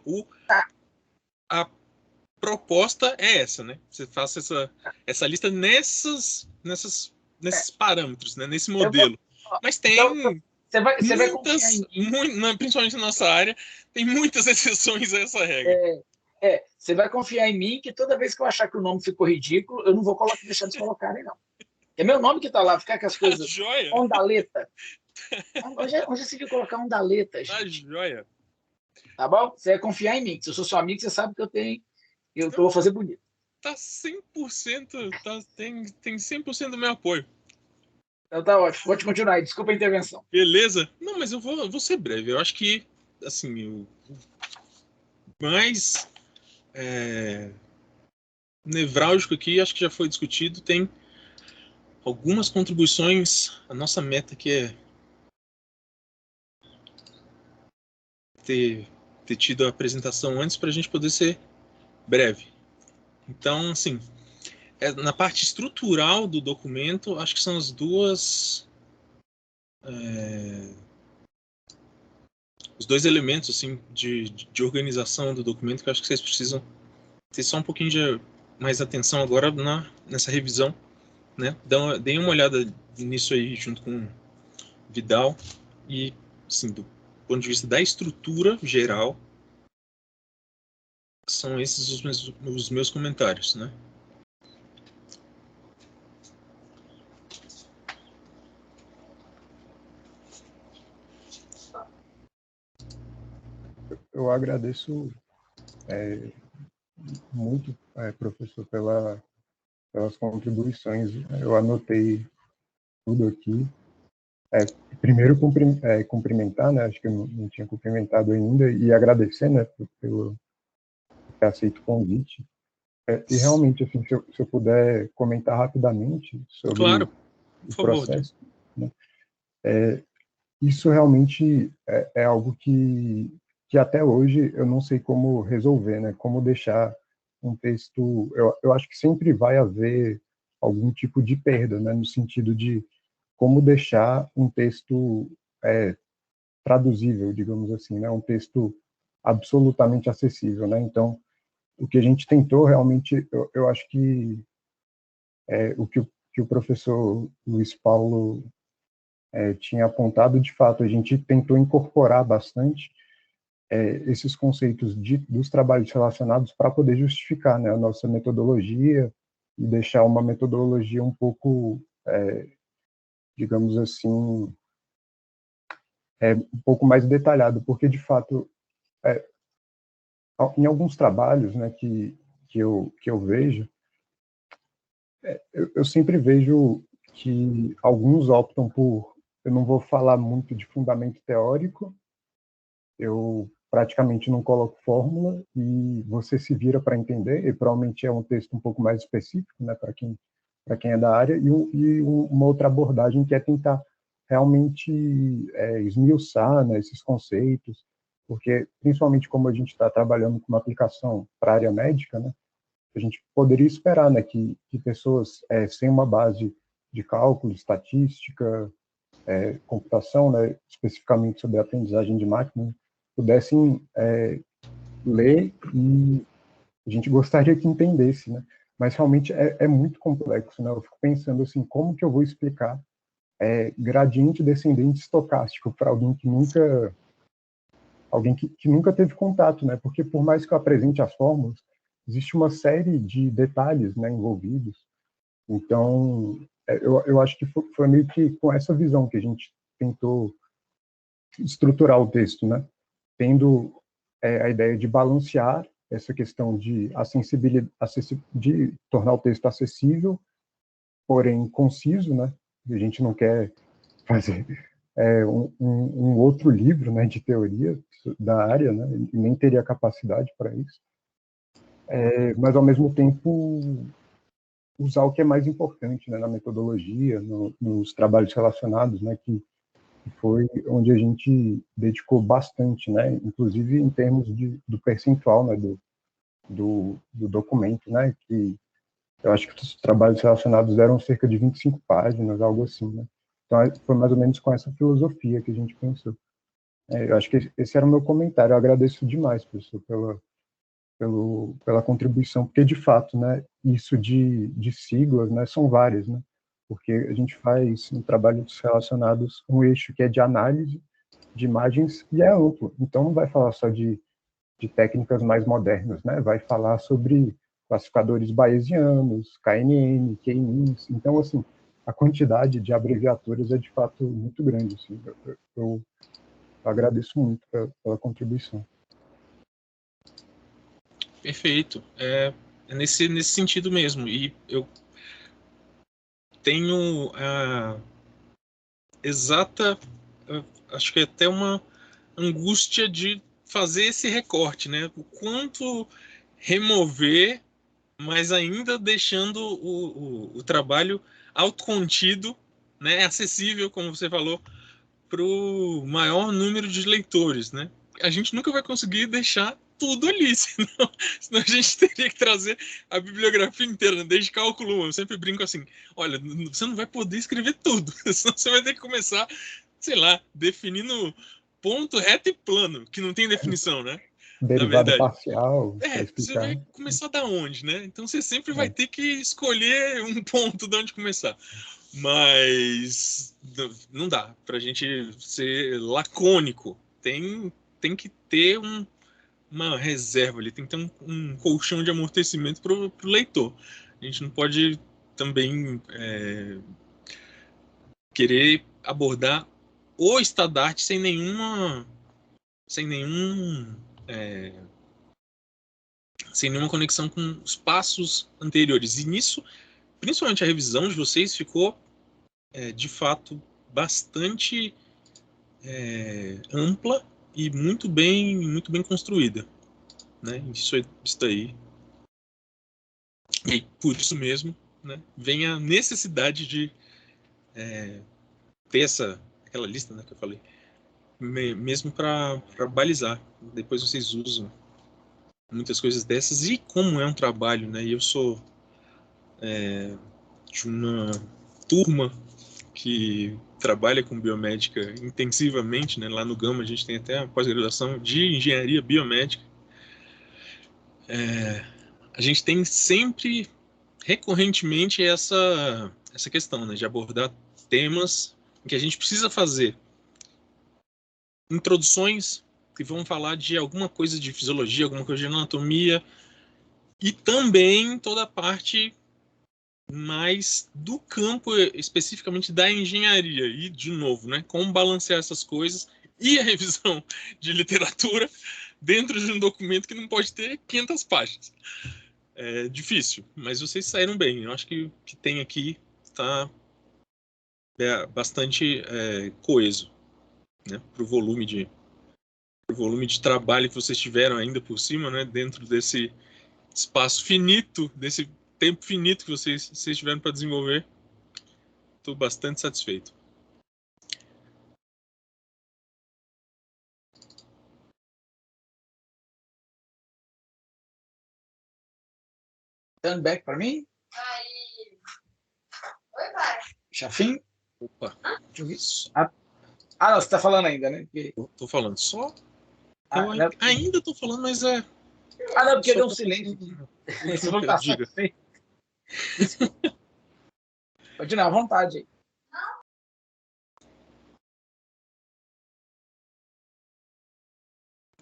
A proposta é essa, né? Você faça essa lista nesses parâmetros, né? Nesse modelo. Mas tem você vai confiar em mim. Principalmente na nossa área, tem muitas exceções a essa regra. Você vai confiar em mim que toda vez que eu achar que o nome ficou ridículo, eu não vou deixar eles colocarem, não. É meu nome que tá lá, ficar com as coisas. Joia. Ondaleta. Hoje você viu colocar ondaleta, gente. Tá joia. Tá bom? Você vai confiar em mim. Se eu sou seu amigo, você sabe que eu tenho. Que eu vou fazer bonito. Tá 100%. Tem 100% do meu apoio. Então tá ótimo. Vou te continuar aí. Desculpa a intervenção. Beleza? Não, mas eu vou ser breve. Eu acho que, assim, o mais nevrálgico aqui, acho que já foi discutido, tem algumas contribuições. A nossa meta aqui é ter tido a apresentação antes para a gente poder ser breve. Então, assim, na parte estrutural do documento, acho que são as duas... os dois elementos assim, de organização do documento que eu acho que vocês precisam ter só um pouquinho de mais atenção agora nessa revisão, né? Deem uma olhada nisso aí junto com o Vidal e, assim, do ponto de vista da estrutura geral, são esses os meus comentários, né? Eu agradeço muito, professor, pelas contribuições. Eu anotei tudo aqui. Primeiro, cumprimentar, né? Acho que eu não tinha cumprimentado ainda, e agradecer, né, pelo ter aceito o convite. E realmente, assim, se eu puder comentar rapidamente sobre o processo, né? Isso realmente é algo que até hoje eu não sei como resolver, né? Como deixar um texto, eu acho que sempre vai haver algum tipo de perda, né, no sentido de como deixar um texto traduzível, digamos assim, né, um texto absolutamente acessível, né? Então, o que a gente tentou realmente, eu acho que que o professor Luiz Paulo tinha apontado, de fato, a gente tentou incorporar bastante esses conceitos dos trabalhos relacionados para poder justificar, né, a nossa metodologia e deixar uma metodologia um pouco, digamos assim, um pouco mais detalhada, porque, de fato, em alguns trabalhos, né, que eu vejo, eu sempre vejo que alguns optam por, eu não vou falar muito de fundamento teórico, eu praticamente não coloco fórmula e você se vira para entender, e provavelmente é um texto um pouco mais específico, né, para quem é da área, e uma outra abordagem que é tentar realmente esmiuçar, né, esses conceitos, porque principalmente como a gente está trabalhando com uma aplicação para a área médica, né, a gente poderia esperar, né, que pessoas sem uma base de cálculo, estatística, computação, né, especificamente sobre a aprendizagem de máquina, pudessem ler e a gente gostaria que entendesse, né? Mas realmente é muito complexo, né? Eu fico pensando assim, como que eu vou explicar gradiente descendente estocástico para alguém que nunca teve contato, né? Porque por mais que eu apresente as fórmulas, existe uma série de detalhes, né, envolvidos. Então, eu acho que foi meio que com essa visão que a gente tentou estruturar o texto, né? Tendo a ideia de balancear essa questão de de tornar o texto acessível, porém conciso, né? A gente não quer fazer um outro livro, né, de teoria da área, né? E nem teria capacidade para isso. Mas ao mesmo tempo usar o que é mais importante, né, na metodologia, nos trabalhos relacionados, né, que foi onde a gente dedicou bastante, né, inclusive em termos do percentual, né, do documento, né, que eu acho que os trabalhos relacionados eram cerca de 25 páginas, algo assim, né. Então, foi mais ou menos com essa filosofia que a gente pensou. Eu acho que esse era o meu comentário. Eu agradeço demais, professor, pela contribuição, porque, de fato, né, isso de siglas, né, são várias, né, porque a gente faz em trabalhos relacionados um eixo que é de análise de imagens e é amplo, então não vai falar só de técnicas mais modernas, né, vai falar sobre classificadores bayesianos, KNN, K-means, então, assim, a quantidade de abreviaturas é, de fato, muito grande, assim, eu agradeço muito pela contribuição. Perfeito. É nesse sentido mesmo. E eu tenho a exata, acho que até uma angústia de fazer esse recorte, né? O quanto remover, mas ainda deixando o trabalho autocontido, né? Acessível, como você falou, para o maior número de leitores, né? A gente nunca vai conseguir deixar tudo ali, senão a gente teria que trazer a bibliografia inteira, né? Desde cálculo 1. Eu sempre brinco assim, olha, você não vai poder escrever tudo, senão você vai ter que começar, sei lá, definindo ponto, reto e plano, que não tem definição, né? Na Derivada verdade. parcial, para Você explicar. vai começar da onde, né? Então você sempre vai É. ter que escolher um ponto de onde começar. Mas não dá pra gente ser lacônico. Tem que ter uma reserva ali, tem que ter um colchão de amortecimento pro leitor. A gente não pode também querer abordar o Stardust sem nenhuma conexão com os passos anteriores. E nisso, principalmente a revisão de vocês ficou de fato bastante ampla e muito bem construída, né? Isso aí. E por isso mesmo, né, vem a necessidade de ter aquela lista, né, que eu falei, mesmo para balizar. Depois vocês usam muitas coisas dessas, e como é um trabalho, né? E eu sou de uma turma que trabalha com biomédica intensivamente, né? Lá no Gama a gente tem até a pós-graduação de engenharia biomédica. A gente tem sempre, recorrentemente, essa questão, né? De abordar temas em que a gente precisa fazer introduções que vão falar de alguma coisa de fisiologia, alguma coisa de anatomia, e também toda a parte mais do campo, especificamente da engenharia. E, de novo, né, como balancear essas coisas e a revisão de literatura dentro de um documento que não pode ter 500 páginas. É difícil, mas vocês saíram bem. Eu acho que o que tem aqui está bastante coeso, né, para o volume de trabalho que vocês tiveram ainda por cima, né, dentro desse espaço finito, desse tempo finito que vocês tiveram para desenvolver. Estou bastante satisfeito. Turn back para mim. Aí. Oi, pai. Chafim? Opa. Deixa eu ver. Não, você está falando ainda, né? Porque... Tô falando só. não. Ainda tô falando, mas não, porque deu um silêncio. Isso não tá Diga. Continua à vontade aí.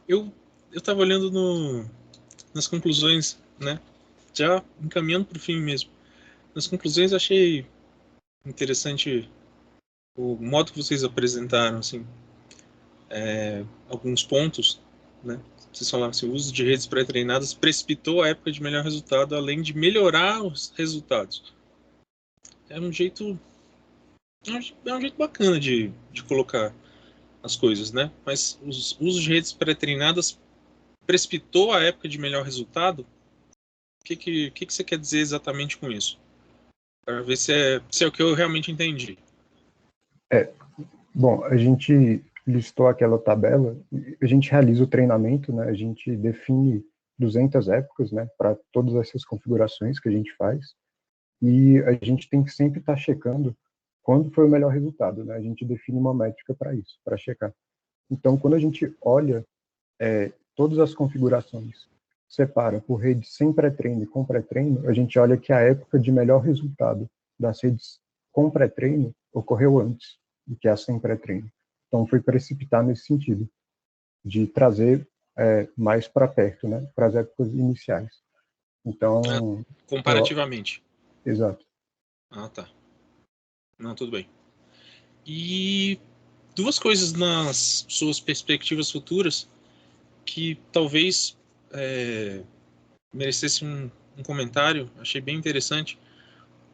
Eu estava olhando nas conclusões, né? Já encaminhando para o fim mesmo. Nas conclusões, achei interessante o modo que vocês apresentaram, assim, alguns pontos, né? Vocês falaram assim, o uso de redes pré-treinadas precipitou a época de melhor resultado, além de melhorar os resultados. É um jeito bacana de colocar as coisas, né? Mas o uso de redes pré-treinadas precipitou a época de melhor resultado? O que você quer dizer exatamente com isso? Para ver se é o que eu realmente entendi. Bom, a gente listou aquela tabela, a gente realiza o treinamento, né? A gente define 200 épocas, né? Para todas essas configurações que a gente faz, e a gente tem que sempre estar checando quando foi o melhor resultado, né? A gente define uma métrica para isso, para checar. Então, quando a gente olha todas as configurações, separa por rede sem pré-treino e com pré-treino, a gente olha que a época de melhor resultado das redes com pré-treino ocorreu antes do que a sem pré-treino. Então, foi precipitar nesse sentido, de trazer mais para perto, né, para as épocas iniciais. Então... comparativamente. Exato. Ah, tá. Não, tudo bem. E duas coisas nas suas perspectivas futuras que talvez merecesse um comentário, achei bem interessante.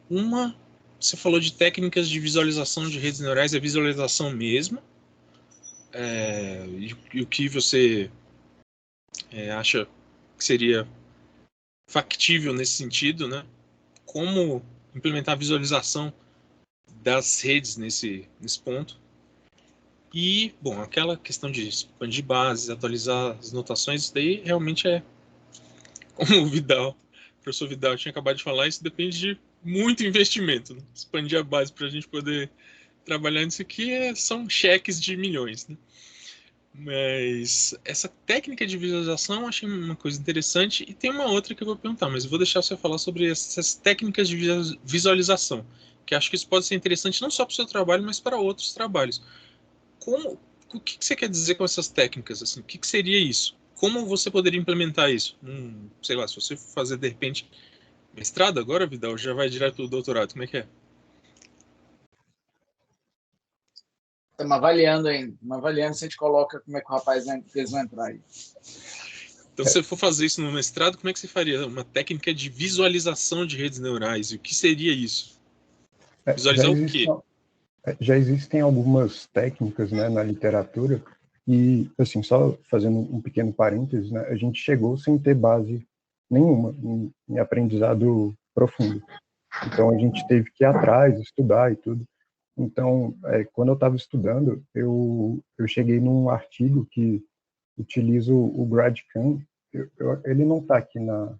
Uma, você falou de técnicas de visualização de redes neurais, é visualização mesmo, e o que você acha que seria factível nesse sentido, né? Como implementar a visualização das redes nesse ponto. E, bom, aquela questão de expandir bases, atualizar as notações, isso daí realmente como o professor Vidal tinha acabado de falar, isso depende de muito investimento, né? Expandir a base para a gente poder trabalhar nisso aqui são cheques de milhões, né? Mas essa técnica de visualização eu achei uma coisa interessante, e tem uma outra que eu vou perguntar, mas eu vou deixar você falar sobre essas técnicas de visualização, que acho que isso pode ser interessante não só para o seu trabalho, mas para outros trabalhos. O que você quer dizer com essas técnicas? Assim, o que seria isso? Como você poderia implementar isso? Sei lá, se você for fazer, de repente, mestrado agora, Vidal, já vai direto para o doutorado, como é que é? Estamos avaliando ainda. Estamos avaliando se a gente coloca como é que o rapaz eles vão entrar aí. Então, se você for fazer isso no mestrado, como é que você faria? Uma técnica de visualização de redes neurais. E o que seria isso? Visualizar o quê? Já existem algumas técnicas, né, na literatura, e, assim, só fazendo um pequeno parênteses, né, a gente chegou sem ter base nenhuma em aprendizado profundo. Então, a gente teve que ir atrás, estudar e tudo. Então, quando eu estava estudando, eu cheguei num artigo que utiliza o GradCam ele não está aqui na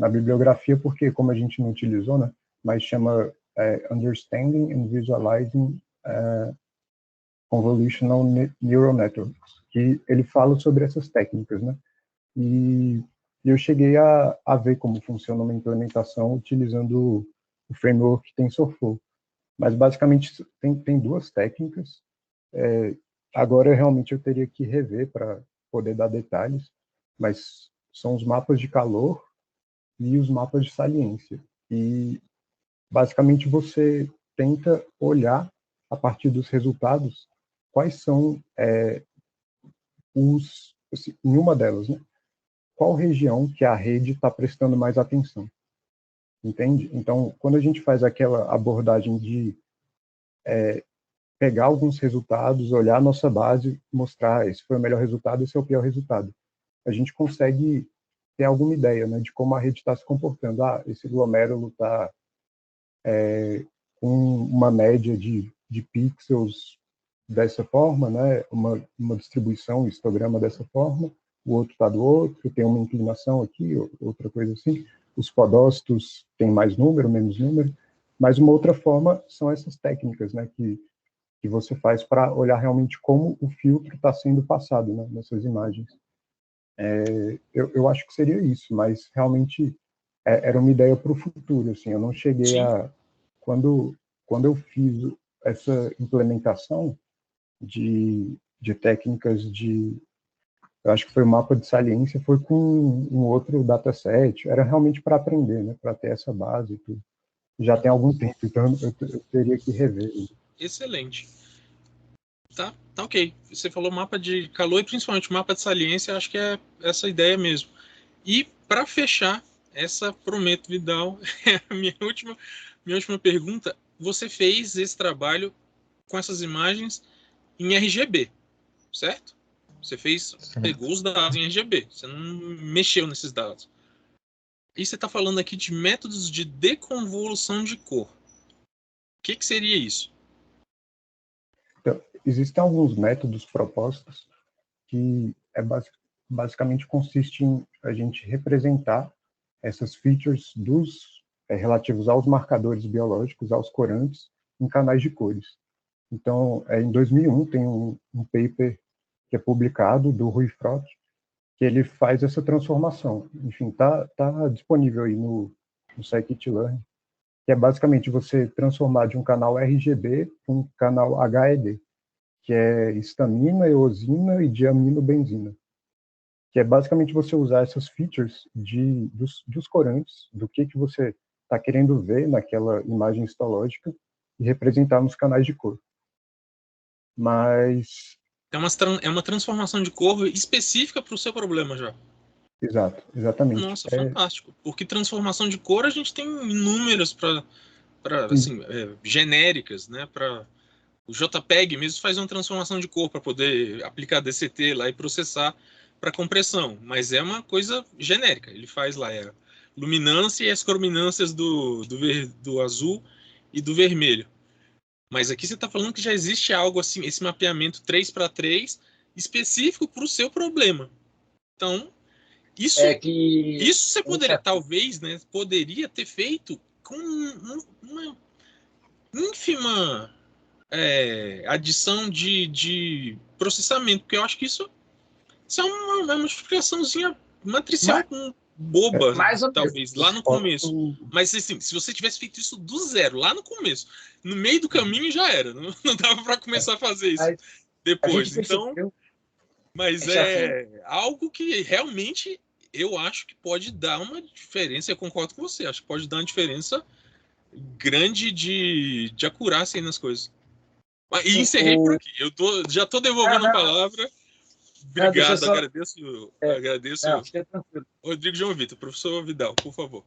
bibliografia, porque como a gente não utilizou, né? Mas chama Understanding and Visualizing Convolutional Neural Networks, que ele fala sobre essas técnicas, né? E eu cheguei a ver como funciona uma implementação utilizando o framework TensorFlow. Mas, basicamente, tem duas técnicas. Agora, realmente, eu teria que rever para poder dar detalhes, mas são os mapas de calor e os mapas de saliência. E, basicamente, você tenta olhar, a partir dos resultados, quais são em uma delas, né? Qual região que a rede está prestando mais atenção, entende? Então, quando a gente faz aquela abordagem de pegar alguns resultados, olhar a nossa base, mostrar esse foi o melhor resultado, esse é o pior resultado, a gente consegue ter alguma ideia, né, de como a rede está se comportando. Esse glomérulo está com uma média de pixels dessa forma, né, uma distribuição, um histograma dessa forma, o outro está do outro, tem uma inclinação aqui, outra coisa assim. Os podócitos têm mais número, menos número, mas uma outra forma são essas técnicas, né, que você faz para olhar realmente como o filtro está sendo passado, né, nessas imagens. Eu acho que seria isso, mas realmente era uma ideia para o futuro, assim, eu não cheguei a... Quando eu fiz essa implementação de técnicas eu acho que foi o mapa de saliência, foi com um outro dataset, era realmente para aprender, né, para ter essa base e tudo. Já tem algum tempo, então eu teria que rever. Excelente. Tá ok. Você falou mapa de calor e principalmente mapa de saliência, acho que é essa ideia mesmo. E para fechar, essa prometo, Vidal, é a minha última pergunta. Você fez esse trabalho com essas imagens em RGB, certo? Você pegou os dados em RGB, você não mexeu nesses dados. E você está falando aqui de métodos de deconvolução de cor. O que seria isso? Então, existem alguns métodos propostos que basicamente consiste em a gente representar essas features relativos aos marcadores biológicos, aos corantes, em canais de cores. Então, em 2001, tem um paper que é publicado, do Rui Frot, que ele faz essa transformação. Enfim, tá disponível aí no scikit-learn, que é basicamente você transformar de um canal RGB para um canal HED, que é histamina, eosina e diaminobenzina, que é basicamente você usar essas features dos corantes, do que você está querendo ver naquela imagem histológica e representar nos canais de cor. Mas... É uma transformação de cor específica para o seu problema já. Exato, exatamente. Nossa, fantástico. Porque transformação de cor a gente tem inúmeras assim, genéricas, né? O JPEG mesmo faz uma transformação de cor para poder aplicar DCT lá e processar para compressão, mas é uma coisa genérica. Ele faz lá a luminância e as crominâncias do azul e do vermelho. Mas aqui você está falando que já existe algo assim, esse mapeamento 3x3 específico para o seu problema. Então, isso você poderia, talvez, né, poderia ter feito com uma ínfima adição de processamento, porque eu acho que isso é uma multiplicaçãozinha matricial boba, talvez, lá no começo. Mas assim, se você tivesse feito isso do zero, lá no começo, no meio do caminho já era. Não dava para começar a fazer isso depois. Então, mas é algo que realmente eu acho que pode dar uma diferença. Eu concordo com você, acho que pode dar uma diferença grande de acurácia aí nas coisas. E encerrei por aqui. Já estou devolvendo a palavra. Obrigado, agradeço. Rodrigo João Vitor, professor Vidal, por favor.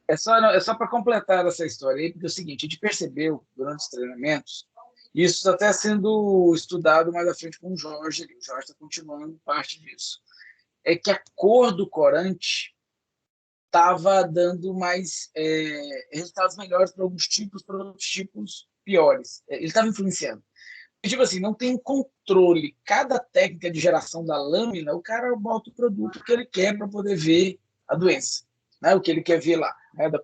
É só para completar essa história aí, porque é o seguinte, a gente percebeu durante os treinamentos, e isso está até sendo estudado mais à frente com o Jorge está continuando parte disso, é que a cor do corante estava dando mais resultados melhores para alguns tipos, para outros tipos piores. Ele estava influenciando. tipo assim, não tem um controle. Cada técnica de geração da lâmina, o cara bota o produto que ele quer para poder ver a doença, né? O que ele quer ver lá, né? Da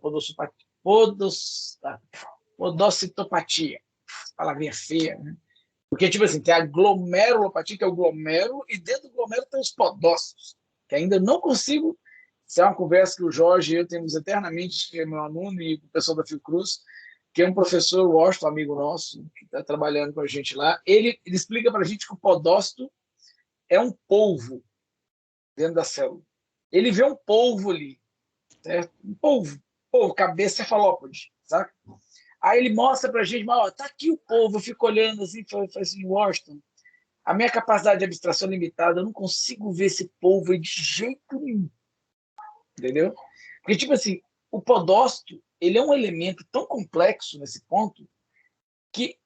podocytopatia, palavrinha feia, né? Porque, tipo assim, tem a glomerulopatia, que é o glomero, e dentro do glomero tem os podócitos, que ainda não consigo. Isso é uma conversa que o Jorge e eu temos eternamente, que é meu aluno e o pessoal da Fiocruz, que é um professor Washington, amigo nosso, que está trabalhando com a gente lá. Ele explica para a gente que o podócito é um polvo dentro da célula. Ele vê um polvo ali, certo? Um polvo, cabeça cefalópode, sabe? Aí ele mostra para a gente, mas, ó, tá aqui o polvo. Eu fico olhando assim, falo assim, Washington, a minha capacidade de abstração é limitada, eu não consigo ver esse polvo aí de jeito nenhum. Entendeu? Porque, tipo assim, o podócito, ele é um elemento tão complexo nesse ponto que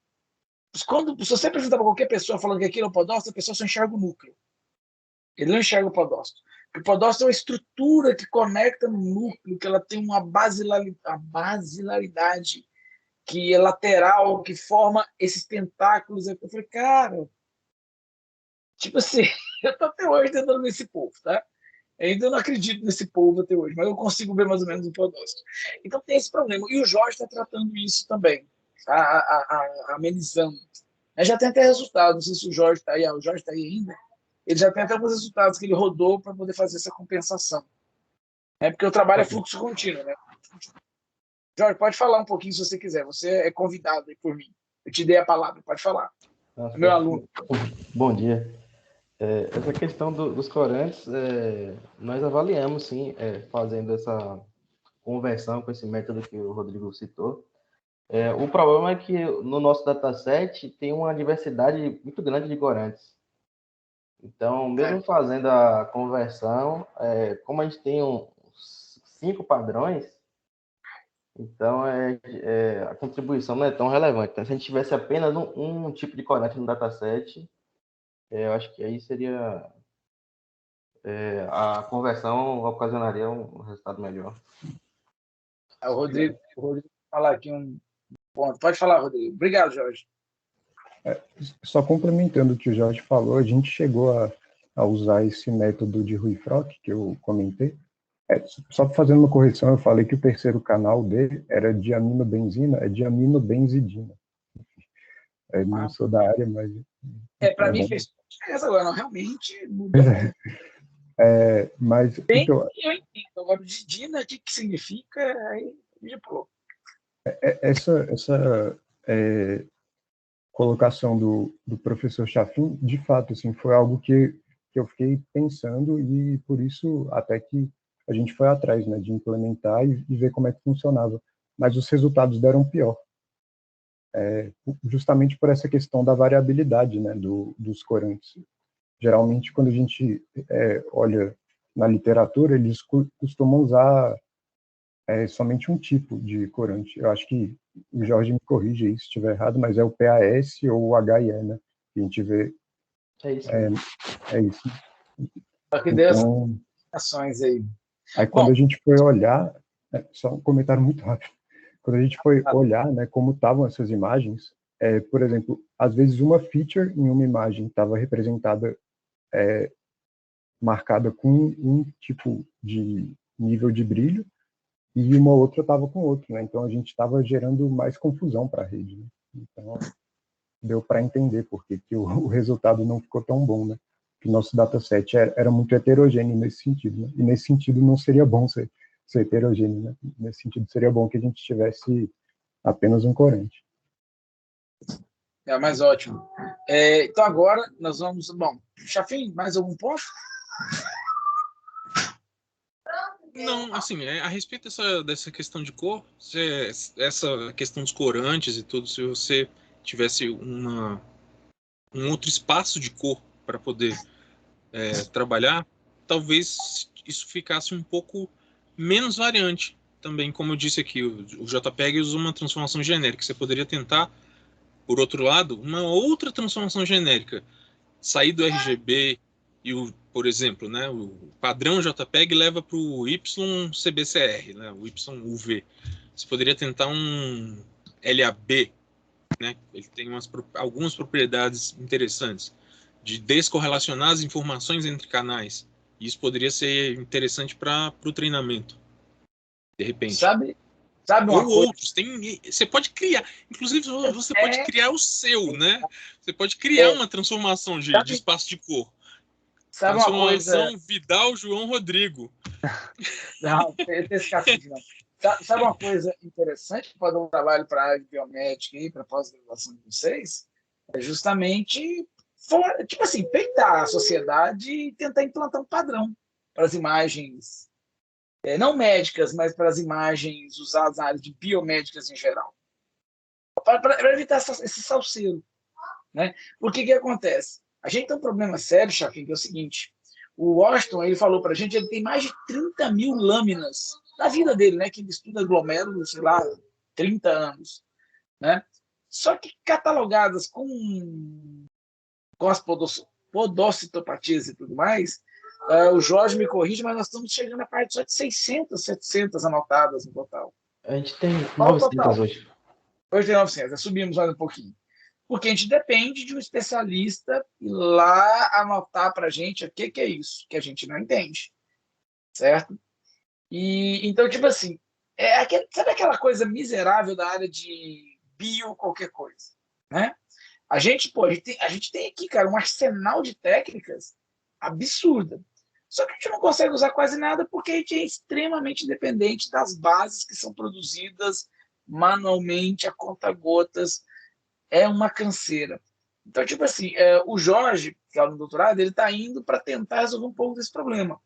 se você apresentar para qualquer pessoa falando que aquilo é o podócito, a pessoa só enxerga o núcleo. Ele não enxerga o podócito. O podócito é uma estrutura que conecta no núcleo, que ela tem uma basilaridade que é lateral, que forma esses tentáculos. Eu falei, cara, tipo assim, eu tô até hoje tentando ver esse povo, tá? Eu ainda não acredito nesse povo até hoje, mas eu consigo ver mais ou menos o podócito. Então tem esse problema. E o Jorge está tratando isso também, amenizando. Já tem até resultados, não sei se o Jorge está aí, o Jorge está aí ainda. Ele já tem até alguns resultados que ele rodou para poder fazer essa compensação. Porque o trabalho é fluxo contínuo, né? Jorge, pode falar um pouquinho se você quiser. Você é convidado aí por mim. Eu te dei a palavra, pode falar. Nossa, Meu aluno. Bom dia. Essa questão dos corantes, nós avaliamos, sim, fazendo essa conversão com esse método que o Rodrigo citou. O problema é que no nosso dataset tem uma diversidade muito grande de corantes. Então, mesmo fazendo a conversão, como a gente tem 5 padrões, então a contribuição não é tão relevante. Então, se a gente tivesse apenas um tipo de corante no dataset, eu acho que aí seria a conversão ocasionaria um resultado melhor. O Rodrigo falar aqui um ponto. Pode falar, Rodrigo. Obrigado, Jorge. Só complementando o que o Jorge falou, a gente chegou a usar esse método de Ruy-Frock que eu comentei. Só fazendo uma correção, eu falei que o terceiro canal dele era diaminobenzina, é diaminobenzidina. Não sou da área, mas... Para mim fez diferença agora, não, realmente mudou. Mas Bem, então, eu entendo. Agora, de Dina, o que significa? Aí, essa colocação do professor Chafin, de fato, assim, foi algo que eu fiquei pensando e por isso até que a gente foi atrás, né, de implementar e ver como é que funcionava. Mas os resultados deram pior. Justamente por essa questão da variabilidade, né, dos corantes. Geralmente, quando a gente olha na literatura, eles costumam usar somente um tipo de corante. Eu acho que o Jorge me corrige aí se estiver errado, mas é o PAS ou o HIE, né? Que a gente vê. É isso. É isso. Só que deu essas ações aí. Aí, quando a gente foi olhar, só um comentário muito rápido. Quando a gente foi olhar, né, como estavam essas imagens, por exemplo, às vezes uma feature em uma imagem estava representada, marcada com um tipo de nível de brilho, e uma outra estava com outro, né? Então a gente estava gerando mais confusão para a rede, né? Então deu para entender por que o resultado não ficou tão bom, né? Que o nosso dataset era muito heterogêneo nesse sentido, né? E nesse sentido não seria bom ser heterogêneo, né? Nesse sentido seria bom que a gente tivesse apenas um corante. Mas ótimo. Então agora nós vamos... Bom, Chafin, mais algum ponto? Não, assim, a respeito dessa questão de cor, essa questão dos corantes e tudo, se você tivesse um outro espaço de cor para poder trabalhar, talvez isso ficasse um pouco menos variante também. Como eu disse aqui, o JPEG usa uma transformação genérica. Você poderia tentar, por outro lado, uma outra transformação genérica, sair do RGB e por exemplo, né, o padrão JPEG leva para o YCBCR, né, o YUV. Você poderia tentar um LAB né? Ele tem algumas propriedades interessantes de descorrelacionar as informações entre canais. Isso poderia ser interessante para o treinamento, de repente. Sabe uma Ou coisa? outros. Você pode criar. Inclusive, você pode criar o seu, né? Você pode criar uma transformação de espaço de cor. Sabe uma coisa? Transformação Vidal João Rodrigo. Não, tem esse cacete, não. Sabe uma coisa interessante para dar um trabalho para a área de biomédica e para a pós-graduação de vocês? É justamente, tipo assim, peitar a sociedade e tentar implantar um padrão para as imagens, não médicas, mas para as imagens usadas na área de biomédicas em geral. Para evitar esse salseiro. Né? Porque que acontece? A gente tem um problema sério, Chafin, que é o seguinte: o Washington, ele falou para a gente, ele tem mais de 30 mil lâminas na vida dele, né? Que ele estuda aglomérulo, sei lá, 30 anos. Né? Só que catalogadas com as podocitopatias e tudo mais, o Jorge me corrige, mas nós estamos chegando a parte só de 600, 700 anotadas no total. A gente tem 900 hoje. Hoje tem 900, subimos mais um pouquinho. Porque a gente depende de um especialista ir lá anotar para a gente o que é isso, que a gente não entende, certo? E então, tipo assim, sabe aquela coisa miserável da área de bio qualquer coisa, né? A gente tem aqui, cara, um arsenal de técnicas absurda. Só que a gente não consegue usar quase nada porque a gente é extremamente dependente das bases que são produzidas manualmente, a conta-gotas. É uma canseira. Então, tipo assim, o Jorge, que é o doutorado, ele está indo para tentar resolver um pouco desse problema,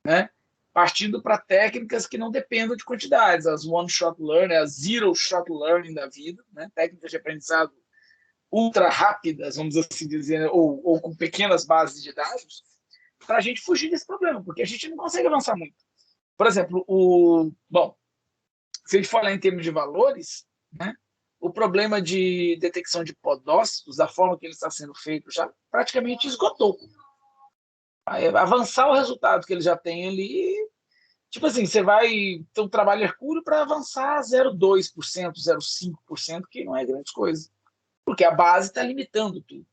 né? Partindo para técnicas que não dependam de quantidades, as one-shot learning, as zero-shot learning da vida, né? Técnicas de aprendizado ultra rápidas, vamos assim dizer, ou com pequenas bases de dados, para a gente fugir desse problema, porque a gente não consegue avançar muito. Por exemplo, bom, se a gente falar em termos de valores, né? O problema de detecção de podócitos, da forma que ele está sendo feito, já praticamente esgotou. Avançar o resultado que ele já tem ali, tipo assim, você vai ter um trabalho hercúleo para avançar 0,2%, 0,5%, que não é grande coisa. Porque a base está limitando tudo.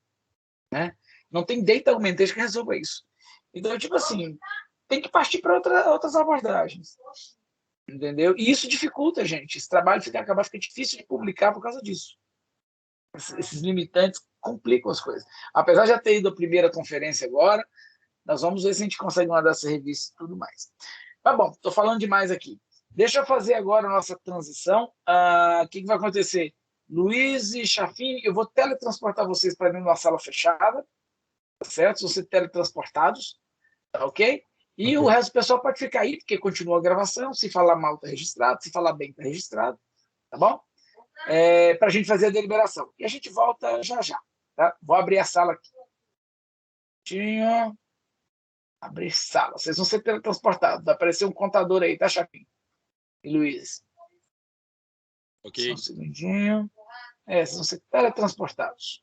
Né? Não tem data augmentation que resolva isso. Então, tipo assim, tem que partir para outras abordagens. Entendeu? E isso dificulta, gente. Esse trabalho fica difícil de publicar por causa disso. Esses limitantes complicam as coisas. Apesar de já ter ido à primeira conferência agora, nós vamos ver se a gente consegue mandar essa revista e tudo mais. Tá bom, estou falando demais aqui. Deixa eu fazer agora a nossa transição. O que vai acontecer? Luiz e Chafin, eu vou teletransportar vocês para dentro de uma sala fechada, tá certo? Vão ser teletransportados, tá ok? E o resto do pessoal pode ficar aí, porque continua a gravação. Se falar mal, está registrado. Se falar bem, está registrado. Tá bom? Para a gente fazer a deliberação. E a gente volta já já. Tá? Vou abrir a sala aqui. Abrir sala. Vocês vão ser teletransportados. Vai aparecer um contador aí, tá, Chapinho? E Luiz. Ok. Só um segundinho. Vocês vão ser teletransportados.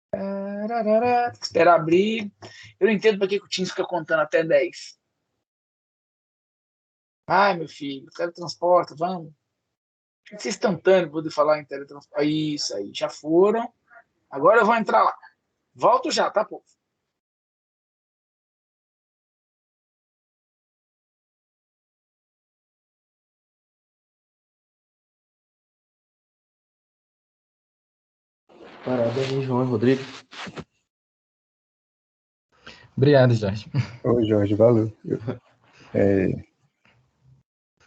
Tem que esperar abrir. Eu não entendo para que o Teams fica contando até 10. Ai, meu filho, teletransporta, vamos. Tem que ser instantâneo poder falar em teletransporte. Isso aí, já foram. Agora eu vou entrar lá. Volto já, tá, povo? Parabéns, João e Rodrigo. Obrigado, Jorge. Oi, Jorge, valeu.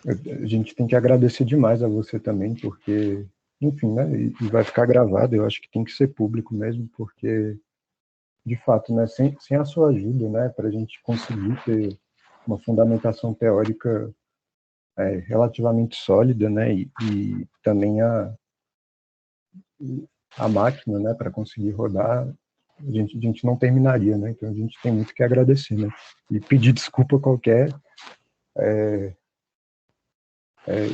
A gente tem que agradecer demais a você também, porque, enfim, né, e vai ficar gravado, eu acho que tem que ser público mesmo, porque, de fato, né, sem a sua ajuda, né, para a gente conseguir ter uma fundamentação teórica relativamente sólida, né, e também a máquina, né, para conseguir rodar, a gente não terminaria, né, então a gente tem muito que agradecer, né, e pedir desculpa qualquer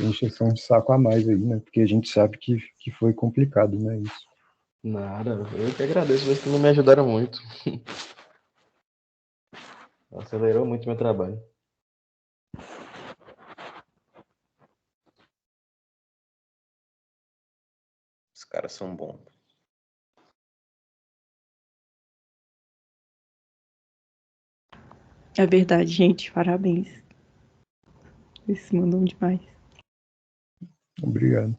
encheção de saco a mais aí, né? Porque a gente sabe que foi complicado, né? Isso. Nada, eu que agradeço, vocês que me ajudaram muito. Acelerou muito meu trabalho. caras são bons. É verdade, gente. Parabéns. Eles mandam demais. Obrigado.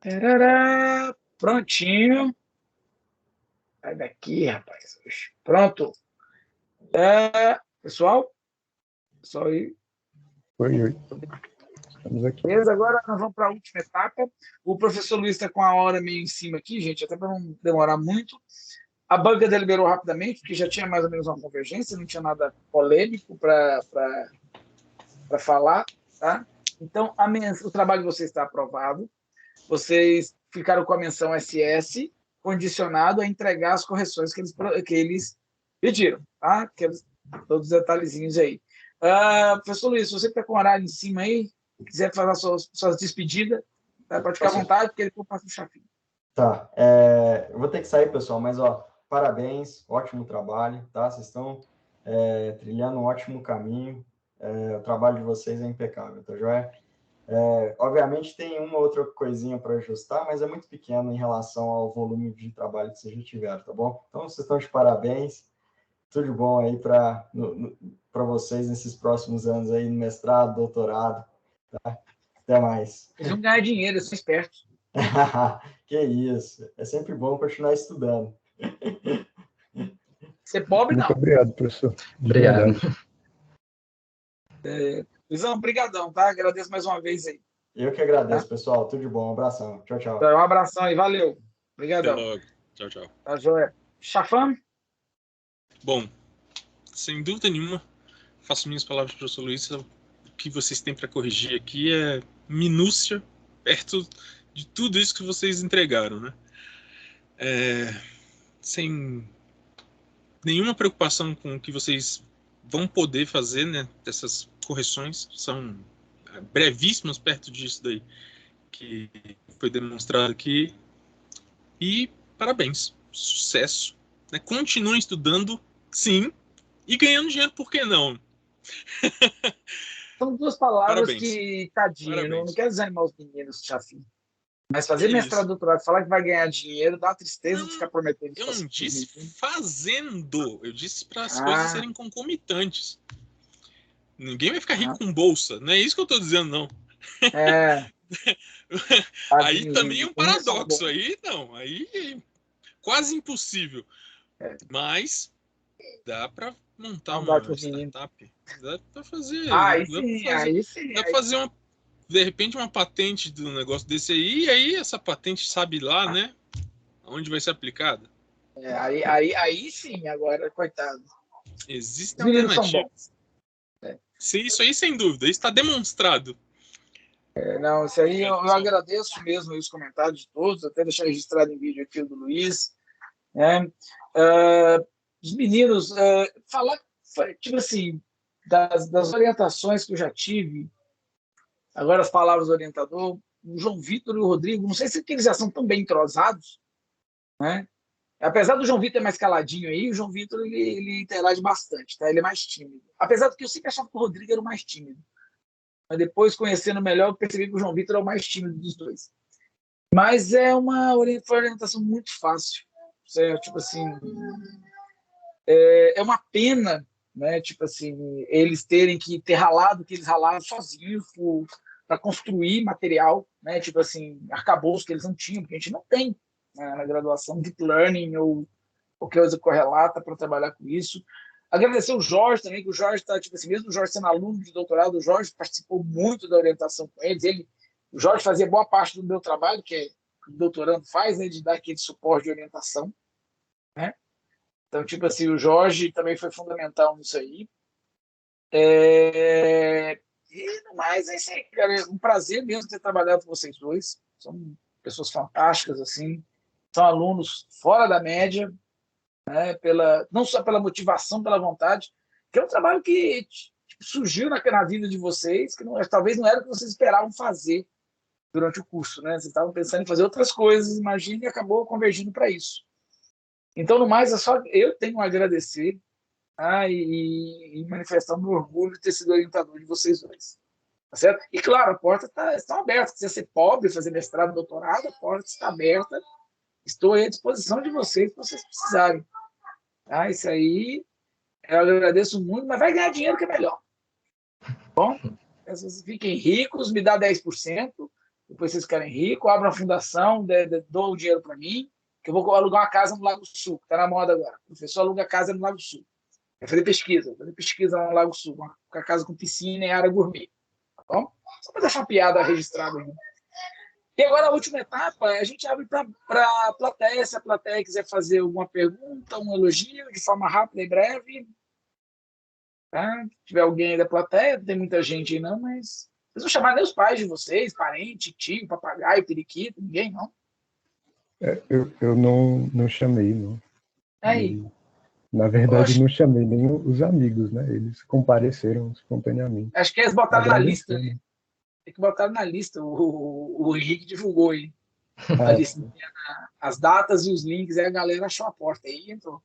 Tarará, prontinho. Sai daqui, rapaz. Pronto. Pessoal? Pessoal aí. Oi. Estamos aqui. Beleza, agora nós vamos para a última etapa. O professor Luiz está com a hora meio em cima aqui, gente, até para não demorar muito. A banca deliberou rapidamente, porque já tinha mais ou menos uma convergência, não tinha nada polêmico para falar. Tá? Então, o trabalho de vocês está aprovado. Vocês ficaram com a menção SS, condicionado a entregar as correções que eles pediram. Tá? Todos os detalhezinhos aí. Professor Luiz, se você está com o horário em cima aí, quiser fazer suas despedidas, tá? Pode ficar à vontade, porque ele passa no chafinho. Tá. Eu vou ter que sair, pessoal, mas, parabéns, ótimo trabalho, tá? Vocês estão trilhando um ótimo caminho. O trabalho de vocês é impecável, tá joia? Obviamente tem uma outra coisinha para ajustar, mas é muito pequeno em relação ao volume de trabalho que vocês já tiveram, tá bom? Então, vocês estão de parabéns. Tudo de bom aí para vocês nesses próximos anos aí, no mestrado, doutorado, tá? Até mais. Eles vão ganhar dinheiro, eles são espertos. Que isso. É sempre bom continuar estudando. Ser pobre, não. Muito obrigado, professor. Obrigado. Luizão, obrigadão, tá? Agradeço mais uma vez aí. Eu que agradeço, pessoal. Tudo de bom. Um abração. Tchau, tchau. Um abração aí, valeu. Até Obrigadão. logo. Tchau, tchau. Tá joia. Chafam? Bom, sem dúvida nenhuma, faço minhas palavras para o professor Luiz. O que vocês têm para corrigir aqui é minúcia perto de tudo isso que vocês entregaram, né? Sem nenhuma preocupação com o que vocês vão poder fazer, né? Dessas correções são brevíssimas perto disso daí que foi demonstrado aqui. E parabéns, sucesso, né? Continuem estudando, sim, e ganhando dinheiro, por que não? São duas palavras Parabéns. que, tadinho, Parabéns. não quero desanimar os meninos, Chafim. Mas fazer Que mestrado, isso? doutorado, falar que vai ganhar dinheiro, dá uma tristeza Não, de ficar prometendo Eu isso. não disse fazendo, eu disse para as Ah. coisas serem concomitantes. Ninguém vai ficar rico com bolsa, não é isso que eu estou dizendo, não. Aí Tadinho, também é um gente, paradoxo, aí não, aí é quase impossível. Mas dá para montar Não dá uma pros startup, dá para fazer, Aí dá sim. pra fazer de repente uma patente do negócio desse aí, e aí essa patente sabe lá, né, onde vai ser aplicada. Aí sim, agora, coitado. Existem Os meninos são alternativas. Isso aí, sem dúvida, isso está demonstrado. Não, isso aí eu agradeço mesmo os comentários de todos, até deixar registrado em vídeo aqui o do Luiz. Né? Os meninos, falar, tipo assim, das orientações que eu já tive, agora as palavras do orientador, o João Vitor e o Rodrigo, não sei se eles já são tão bem entrosados, né? Apesar do João Vitor mais caladinho aí, o João Vitor ele interage bastante, tá? Ele é mais tímido. Apesar de que eu sempre achava que o Rodrigo era o mais tímido. Mas depois, conhecendo melhor, eu percebi que o João Vitor é o mais tímido dos dois. Mas foi uma orientação muito fácil. Certo? Tipo assim, é uma pena, né? Tipo assim, eles terem que ter ralado o que eles ralaram sozinhos para construir material, né? Tipo assim, arcabouço que eles não tinham, porque a gente não tem, né, na graduação Deep Learning ou qualquer coisa correlata para trabalhar com isso. Agradecer o Jorge também, que o Jorge está, tipo assim, mesmo o Jorge sendo aluno de doutorado, o Jorge participou muito da orientação com eles. O Jorge fazia boa parte do meu trabalho, que o doutorando faz, né, de dar aquele suporte de orientação. Né? Então, tipo assim, o Jorge também foi fundamental nisso aí. E no mais, é isso aí, cara. É um prazer mesmo ter trabalhado com vocês dois. São pessoas fantásticas, assim. São alunos fora da média, né? Não só pela motivação, pela vontade, que é um trabalho que surgiu na vida de vocês, que talvez não era o que vocês esperavam fazer durante o curso. Né? Vocês estavam pensando em fazer outras coisas, imagina, e acabou convergindo para isso. Então, no mais, eu tenho a agradecer e manifestar o meu orgulho de ter sido orientador de vocês dois. Tá certo? E, claro, a porta está aberta. Se quiser ser pobre, fazer mestrado, doutorado, a porta está aberta. Estou à disposição de vocês, se vocês precisarem. Isso aí, eu agradeço muito, mas vai ganhar dinheiro que é melhor. Bom, vocês fiquem ricos, me dá 10%, Depois vocês ficarem ricos, abram uma fundação, doam o dinheiro para mim, que eu vou alugar uma casa no Lago Sul, que está na moda agora. O professor aluga casa no Lago Sul. Vai fazer pesquisa lá no Lago Sul, uma casa com piscina e área gourmet. Tá bom? Só para deixar uma piada registrada aí. E agora a última etapa, a gente abre para a plateia, se a plateia quiser fazer alguma pergunta, um elogio, de forma rápida e breve. Tá? Se tiver alguém aí da plateia, não tem muita gente aí não, mas vocês vão chamar nem os pais de vocês, parente, tio, papagaio, periquito, ninguém, não? Eu não chamei, não. Aí. E, na verdade, Oxe. não chamei nem os amigos, né? Eles compareceram espontaneamente. Acho que eles botaram na lista, Agradecendo. né? Tem que botar na lista. O Henrique divulgou aí. A Ah, lista, as datas e os links, aí a galera achou a porta aí e entrou.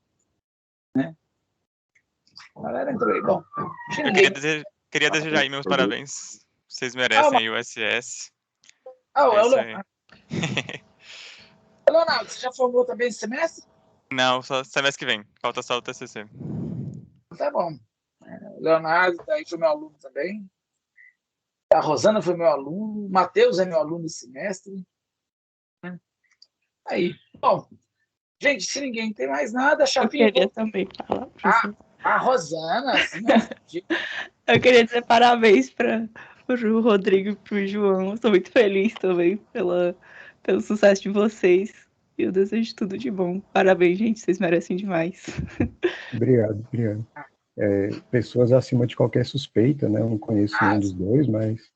Né? A galera entrou aí. Bom, Eu queria desejar aí meus parabéns. Vocês merecem aí o SS. É o isso aí. Leonardo. Leonardo, você já formou também esse semestre? Não, só semestre que vem. Falta só o TCC. Tá bom. O Leonardo aí foi meu aluno também. A Rosana foi meu aluno. O Matheus é meu aluno esse semestre. Aí. Bom, gente, se ninguém tem mais nada, Chapinha. Eu queria também falar. A Rosana, assim, Eu queria dizer parabéns para o Rodrigo e para o João. Estou muito feliz também pelo sucesso de vocês. E eu desejo tudo de bom. Parabéns, gente. Vocês merecem demais. Obrigado. Pessoas acima de qualquer suspeita, né? Eu não conheço nenhum dos dois, mas,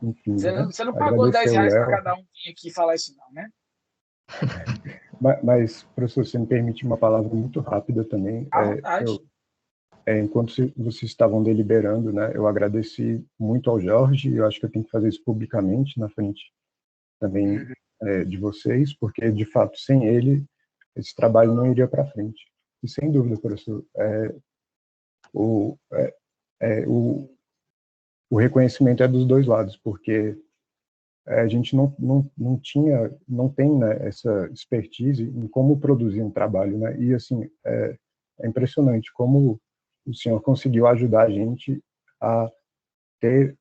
enfim. Você não pagou R$10 para cada um vir aqui falar isso, não, né? Mas, professor, você me permite uma palavra muito rápida também. Enquanto vocês estavam deliberando, né, eu agradeci muito ao Jorge, e eu acho que eu tenho que fazer isso publicamente na frente também de vocês, porque, de fato, sem ele, esse trabalho não iria para frente. E, sem dúvida, professor, o reconhecimento é dos dois lados, porque a gente não tem, né, essa expertise em como produzir um trabalho, né? E, assim, é impressionante como o senhor conseguiu ajudar a gente a ter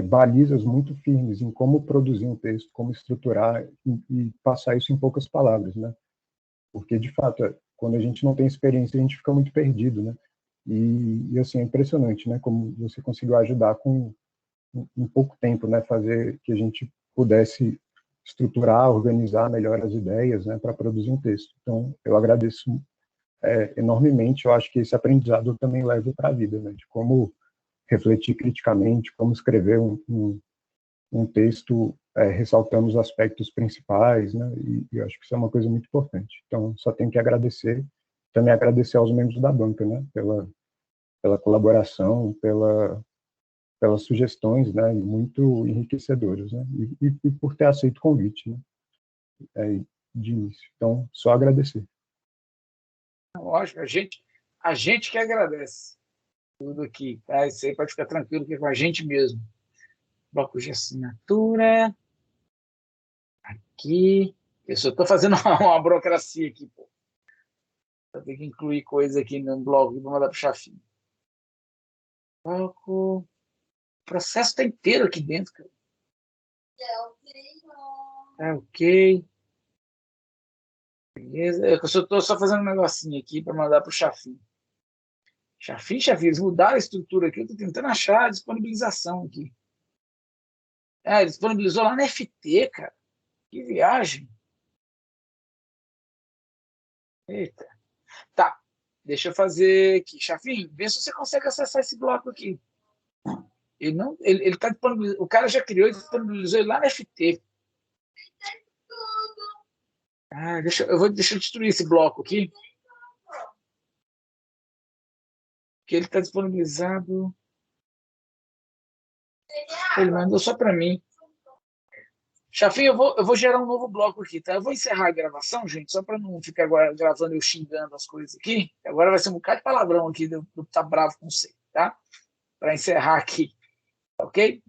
balizas muito firmes em como produzir um texto, como estruturar e passar isso em poucas palavras, né? Porque, de fato, quando a gente não tem experiência, a gente fica muito perdido, né? E assim, é impressionante, né? Como você conseguiu ajudar com em pouco tempo, né? Fazer que a gente pudesse estruturar, organizar melhor as ideias, né? Para produzir um texto. Então, eu agradeço enormemente. Eu acho que esse aprendizado eu também levo para a vida, né? De como refletir criticamente, como escrever um texto ressaltando os aspectos principais, né? E eu acho que isso é uma coisa muito importante. Então, só tenho que agradecer, também agradecer aos membros da banca, né? Pela colaboração, pelas sugestões, né? Muito enriquecedoras, né? E por ter aceito o convite, né? De início. Então, só agradecer. Lógico, a gente que agradece tudo aqui, tá? Isso aí pode ficar tranquilo que é com a gente mesmo. Bloco de assinatura. Aqui. Eu só estou fazendo uma burocracia aqui, pô. Eu tenho que incluir coisa aqui no blog para mandar para o Chafinho. Bloco. O processo está inteiro aqui dentro, cara. Tá ok. Beleza. Eu só estou fazendo um negocinho aqui para mandar para o Chafinho. Chafinho, eles mudaram a estrutura aqui. Eu estou tentando achar a disponibilização aqui. Ele disponibilizou lá na FT, cara. Que viagem. Eita. Tá. Deixa eu fazer aqui. Chafinho, vê se você consegue acessar esse bloco aqui. Ele tá disponibilizando. O cara já criou e disponibilizou ele lá na FT. Deixa eu destruir esse bloco aqui. Que ele está disponibilizado. Ele mandou só para mim. Chafinho, eu vou gerar um novo bloco aqui, tá? Eu vou encerrar a gravação, gente, só para não ficar agora gravando eu xingando as coisas aqui. Agora vai ser um bocado de palavrão aqui, eu tá bravo com você, tá? Para encerrar aqui, ok?